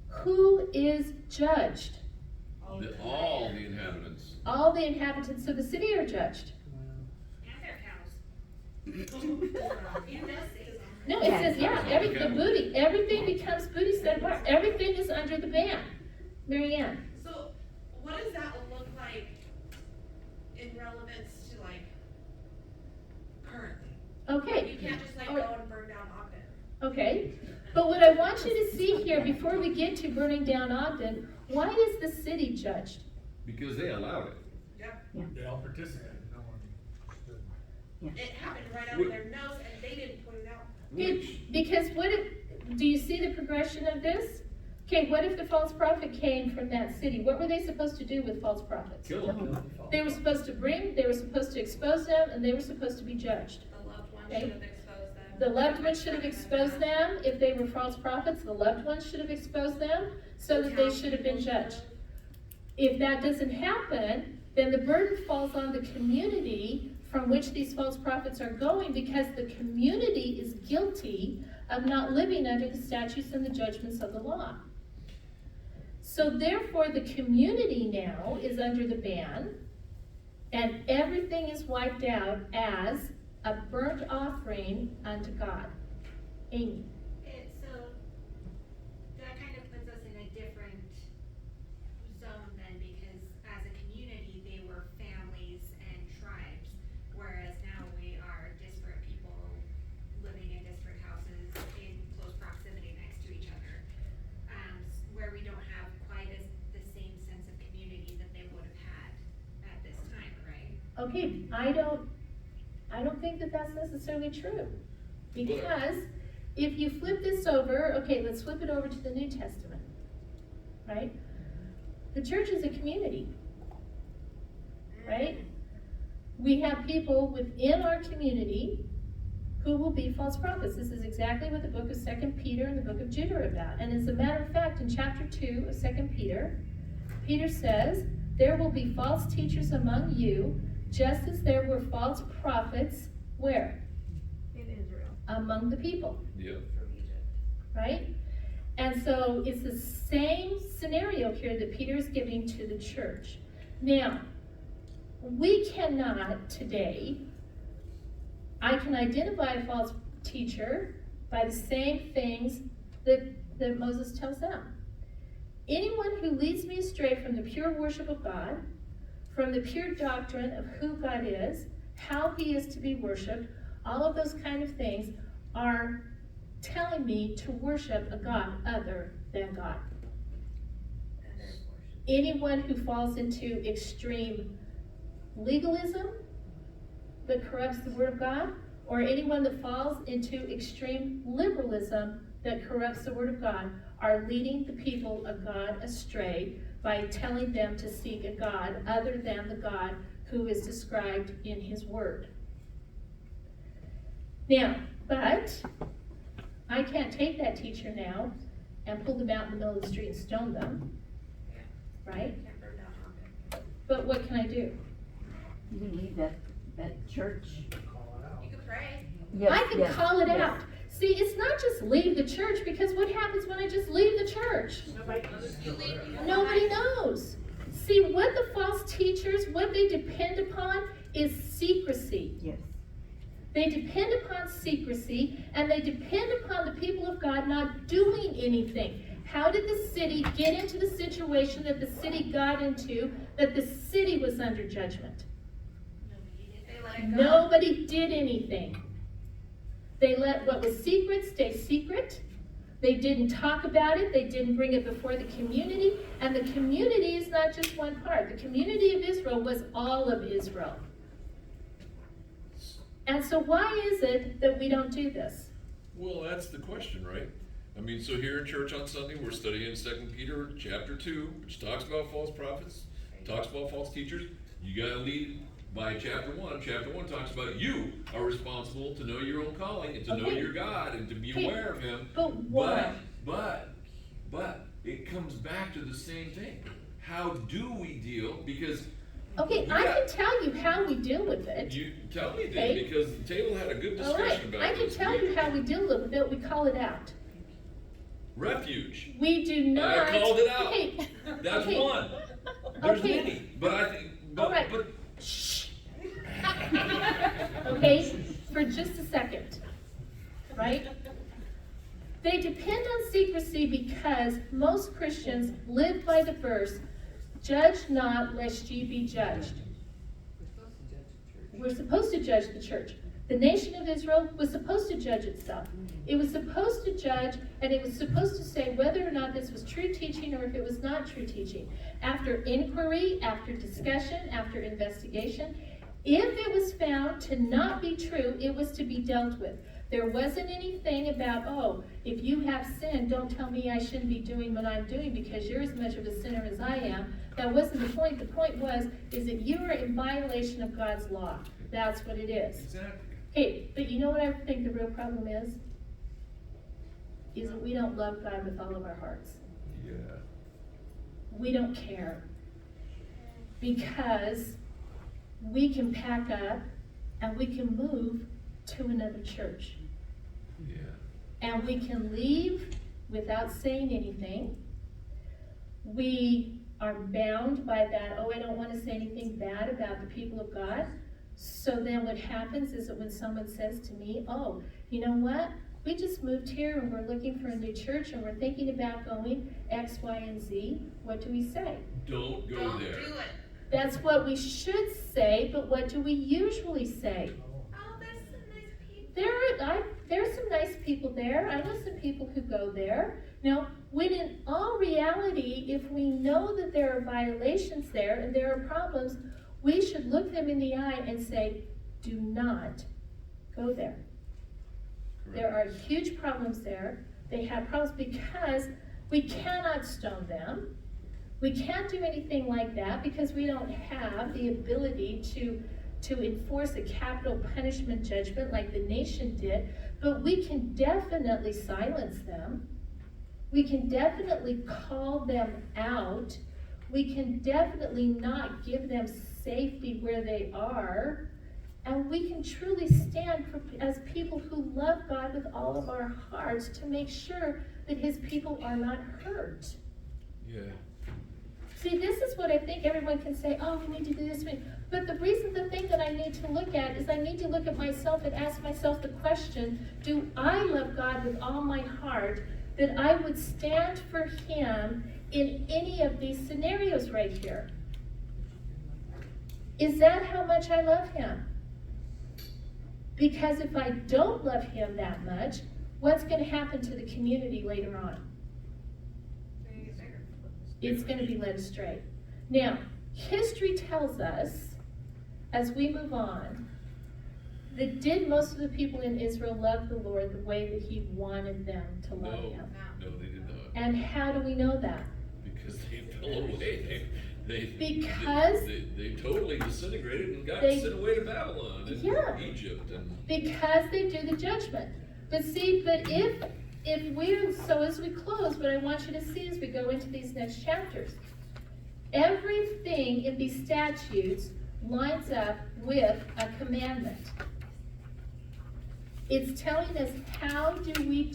who is judged? All the inhabitants. All the inhabitants of the city are judged. And their cows. No, it says, the booty, everything becomes booty set apart. Everything is under the ban. Mary Ann. So, what does that look like in relevance to like currently? Okay. You can't just like Oh. go and burn down Ogden. Okay, but what I want you to see here, before we get to burning down Ogden, why is the city judged? Because they allowed it. They all participated. It happened right under their nose and they didn't put it out. Because what if, do you see the progression of this? Okay, what if the false prophet came from that city? What were they supposed to do with false prophets? Kill them. They were supposed to expose them, and they were supposed to be judged. The loved one Okay. should have exposed them. The loved ones should have exposed them. If they were false prophets, the loved ones should have exposed them, so that they should have been judged. If that doesn't happen, then the burden falls on the community from which these false prophets are going, because the community is guilty of not living under the statutes and the judgments of the law. So therefore, the community now is under the ban, and everything is wiped out as a burnt offering unto God. Amy. So that kind of puts us in a different zone then, because as a community, they were families Okay, I don't think that that's necessarily true. Because if you flip this over, okay, let's flip it over to the New Testament, right? The church is a community, right? We have people within our community who will be false prophets. This is exactly what the book of 2 Peter and the book of Jude are about. And as a matter of fact, in chapter 2 of 2 Peter, Peter says, there will be false teachers among you, just as there were false prophets, where? In Israel. Among the people, Yeah. From Egypt. right? And so it's the same scenario here that Peter is giving to the church. Now, we cannot today, I can identify a false teacher by the same things that Moses tells them. Anyone who leads me astray from the pure worship of God, from the pure doctrine of who God is, how he is to be worshiped, all of those kind of things are telling me to worship a God other than God. Anyone who falls into extreme legalism that corrupts the Word of God, or anyone that falls into extreme liberalism that corrupts the Word of God, are leading the people of God astray by telling them to seek a God other than the God who is described in His Word. Now, but I can't take that teacher now and pull them out in the middle of the street and stone them, right? Can't burn down Hawkins. But what can I do? You can leave that church. You could pray. Yes, I can yes, call it yes. out. See, it's not just leave the church, because what happens when I just leave the church? You leave people Nobody behind. knows. See, what the false teachers, what they depend upon is secrecy. Yes. They depend upon secrecy, and they depend upon the people of God not doing anything. How did the city get into the situation that the city got into, that the city was under judgment? They let it go. Nobody did anything. They let what was secret stay secret. They didn't talk about it. They didn't bring it before the community. And the community is not just one part. The community of Israel was all of Israel. And so why is it that we don't do this? Well, that's the question, right? I mean, so here in church on Sunday, we're studying 2 Peter chapter 2, which talks about false prophets, talks about false teachers. You gotta lead by chapter 1. Chapter 1 talks about you are responsible to know your own calling and to know Okay. your God and to be Okay. aware of Him. But why? But it comes back to the same thing. How do we deal? Because Okay, you I got- can tell you how we deal with it. You tell me then, Okay. because the table had a good All right, discussion about I can this. tell you how we deal with it. We call it out. Refuge. We do not. I called it out. Okay. That's Okay. one. There's Okay. many, but I think, All right. but Okay, for just a second, right? They depend on secrecy because most Christians live by the verse, judge not lest ye be judged. We're supposed to judge the church. The nation of Israel was supposed to judge itself. It was supposed to judge, and it was supposed to say whether or not this was true teaching or if it was not true teaching. After inquiry, after discussion, after investigation, if it was found to not be true, it was to be dealt with. There wasn't anything about, oh, if you have sinned, don't tell me I shouldn't be doing what I'm doing because you're as much of a sinner as I am. That wasn't the point. The point was, is that you are in violation of God's law. That's what it is. exactly. Okay, but you know what I think the real problem is? Is that we don't love God with all of our hearts. Yeah. We don't care. Because we can pack up and we can move to another church. Yeah. And we can leave without saying anything. We are bound by that, oh, I don't want to say anything bad about the people of God. So then what happens is that when someone says to me, oh, you know what? We just moved here and we're looking for a new church and we're thinking about going X, Y, and Z. What do we say? Don't go Don't there. do it. That's what we should say, but what do we usually say? Oh, there's some nice people. There's some nice people there. I know some people who go there. Now, when in all reality, if we know that there are violations there and there are problems, we should look them in the eye and say, do not go there. There are huge problems there. They have problems because we cannot stone them. We can't do anything like that because we don't have the ability to enforce a capital punishment judgment like the nation did, but we can definitely silence them. We can definitely call them out. We can definitely not give them safety where they are. And we can truly stand as people who love God with all of our hearts to make sure that his people are not hurt. Yeah. See, this is what I think everyone can say, oh, we need to do this. But the thing that I need to look at is I need to look at myself and ask myself the question, do I love God with all my heart that I would stand for him in any of these scenarios right here? Is that how much I love him? Because if I don't love him that much, what's going to happen to the community later on? It's going to be led astray. Now, history tells us, as we move on, that did most of the people in Israel love the Lord the way that he wanted them to love him? No, they did not. And how do we know that? Because they fell away. They totally disintegrated and got sent away to Babylon and Egypt. Because they do the judgment. But so as we close, what I want you to see as we go into these next chapters, everything in these statutes lines up with a commandment. It's telling us how do we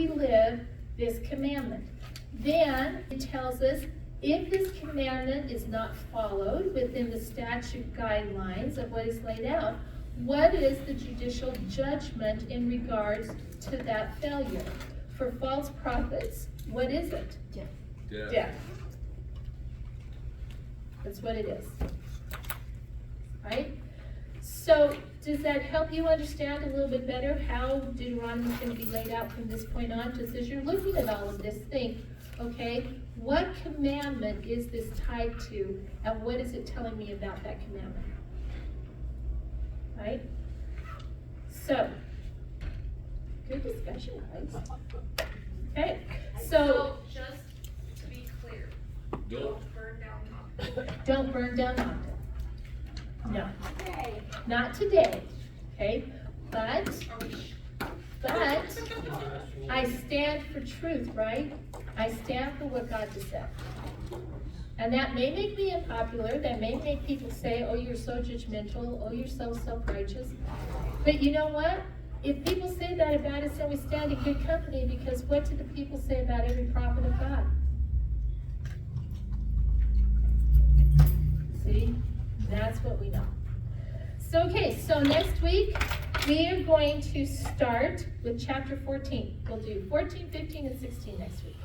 live this commandment. Then it tells us if this commandment is not followed within the statute guidelines of what is laid out, what is the judicial judgment in regards to that failure? For false prophets, what is it? Death. That's what it is. Right? So, does that help you understand a little bit better how Deuteronomy is going to be laid out from this point on? Just as you're looking at all of this, think, okay, what commandment is this tied to, and what is it telling me about that commandment? Right? So, good discussion, guys. Okay, so just to be clear, Don't. burn down Ogden. don't burn down Ogden. No, not today. Okay, but I stand for truth, right? I stand for what God has said. And that may make me unpopular, that may make people say, oh, you're so judgmental, oh, you're so self-righteous. But you know what? If people say that about us, then we stand in good company, because what do the people say about every prophet of God? See? That's what we know. So, okay, so next week, we are going to start with chapter 14. We'll do 14, 15, and 16 next week.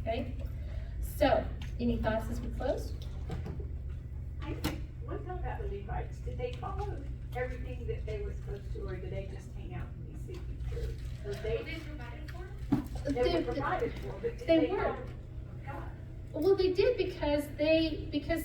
Okay? So, any thoughts as we close? I think, what about the Levites? Did they follow everything that they were supposed to, or did they just hang out and be seeking truth? Were they provided for? They were provided for, but did They they were. follow God? Well, they did because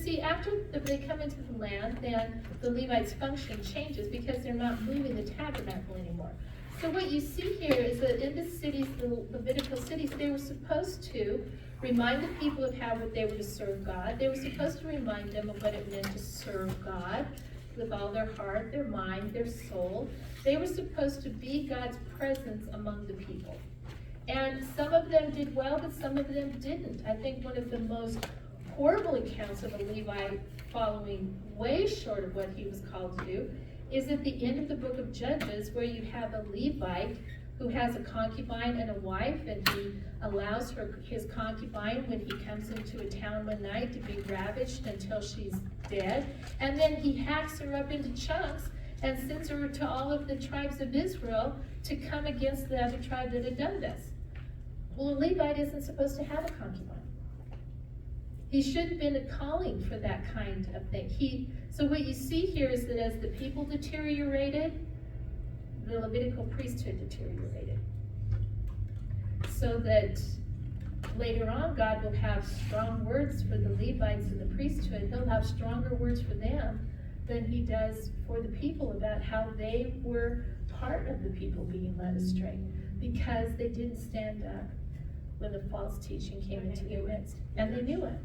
see, after they come into the land, then the Levites' function changes because they're not moving the tabernacle anymore. So what you see here is that in the cities, the Levitical cities, they were supposed to remind the people of how they were to serve God. They were supposed to remind them of what it meant to serve God with all their heart, their mind, their soul. They were supposed to be God's presence among the people. And some of them did well, but some of them didn't. I think one of the most horrible accounts of a Levite following way short of what he was called to do is at the end of the book of Judges, where you have a Levite who has a concubine and a wife, and he allows his concubine, when he comes into a town one night, to be ravished until she's dead. And then he hacks her up into chunks and sends her to all of the tribes of Israel to come against the other tribe that had done this. Well, a Levite isn't supposed to have a concubine. He shouldn't have been calling for that kind of thing. So what you see here is that as the people deteriorated, the Levitical priesthood deteriorated. So that later on, God will have strong words for the Levites and the priesthood. He'll have stronger words for them than he does for the people about how they were part of the people being led astray because they didn't stand up when the false teaching came into their midst. And they knew it.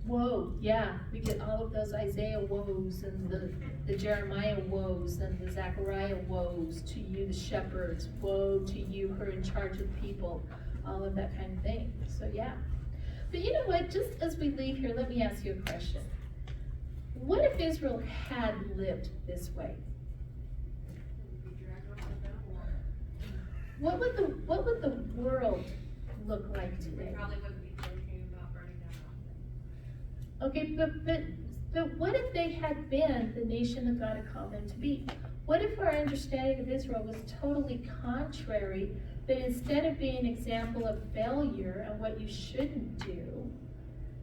Woe, yeah, we get all of those Isaiah woes and the Jeremiah woes and the Zechariah woes to you, the shepherds, woe to you who are in charge of people, all of that kind of thing. So yeah. But you know what, just as we leave here, let me ask you a question. What if Israel had lived this way? What would the world look like today? Probably wouldn't be thinking about burning down. Okay, but what if they had been the nation that God had called them to be? What if our understanding of Israel was totally contrary, that instead of being an example of failure and what you shouldn't do,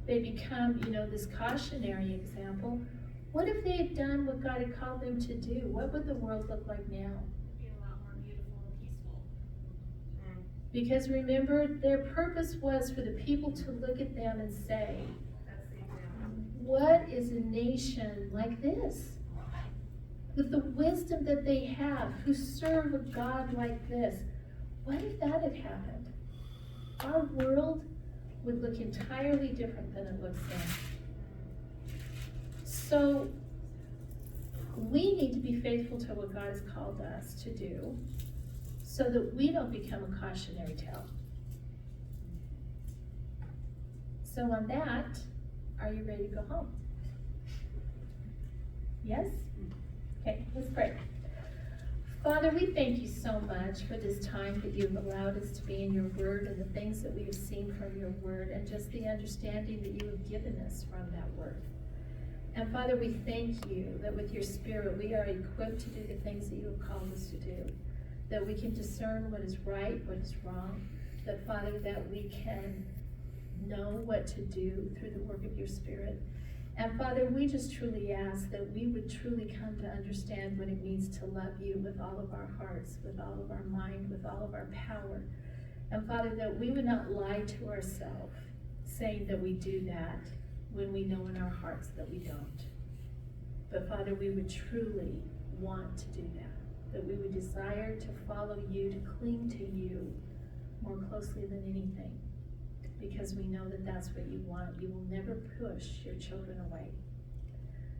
they become, this cautionary example? What if they had done what God had called them to do? What would the world look like now? It'd be a lot more beautiful and peaceful. Because remember, their purpose was for the people to look at them and say, That's the example. what is a nation like this? With the wisdom that they have, who serve a God like this. What if that had happened? Our world would look entirely different than it looks now. So, we need to be faithful to what God has called us to do so that we don't become a cautionary tale. So on that, are you ready to go home? Yes? Okay, let's pray. Father, we thank you so much for this time that you've allowed us to be in your word and the things that we have seen from your word and just the understanding that you have given us from that word. And Father, we thank you that with your Spirit we are equipped to do the things that you have called us to do, that we can discern what is right, what is wrong, that Father, that we can know what to do through the work of your Spirit. And Father, we just truly ask that we would truly come to understand what it means to love you with all of our hearts, with all of our mind, with all of our power. And Father, that we would not lie to ourselves, saying that we do that when we know in our hearts that we don't. But Father, we would truly want to do that we would desire to follow you, to cling to you more closely than anything, because we know that that's what you want. You will never push your children away.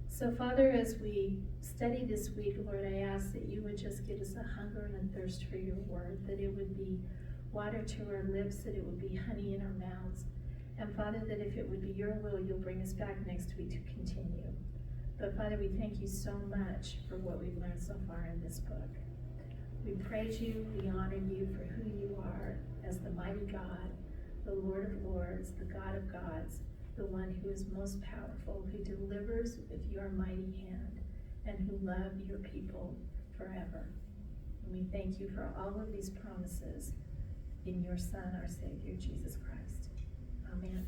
So Father, as we study this week, Lord, I ask that you would just give us a hunger and a thirst for your word, that it would be water to our lips, that it would be honey in our mouths. And Father, that if it would be your will, you'll bring us back next week to continue. But Father, we thank you so much for what we've learned so far in this book. We praise you, we honor you for who you are as the mighty God, the Lord of lords, the God of gods, the one who is most powerful, who delivers with your mighty hand, and who love your people forever. And we thank you for all of these promises in your Son, our Savior, Jesus Christ. Amen.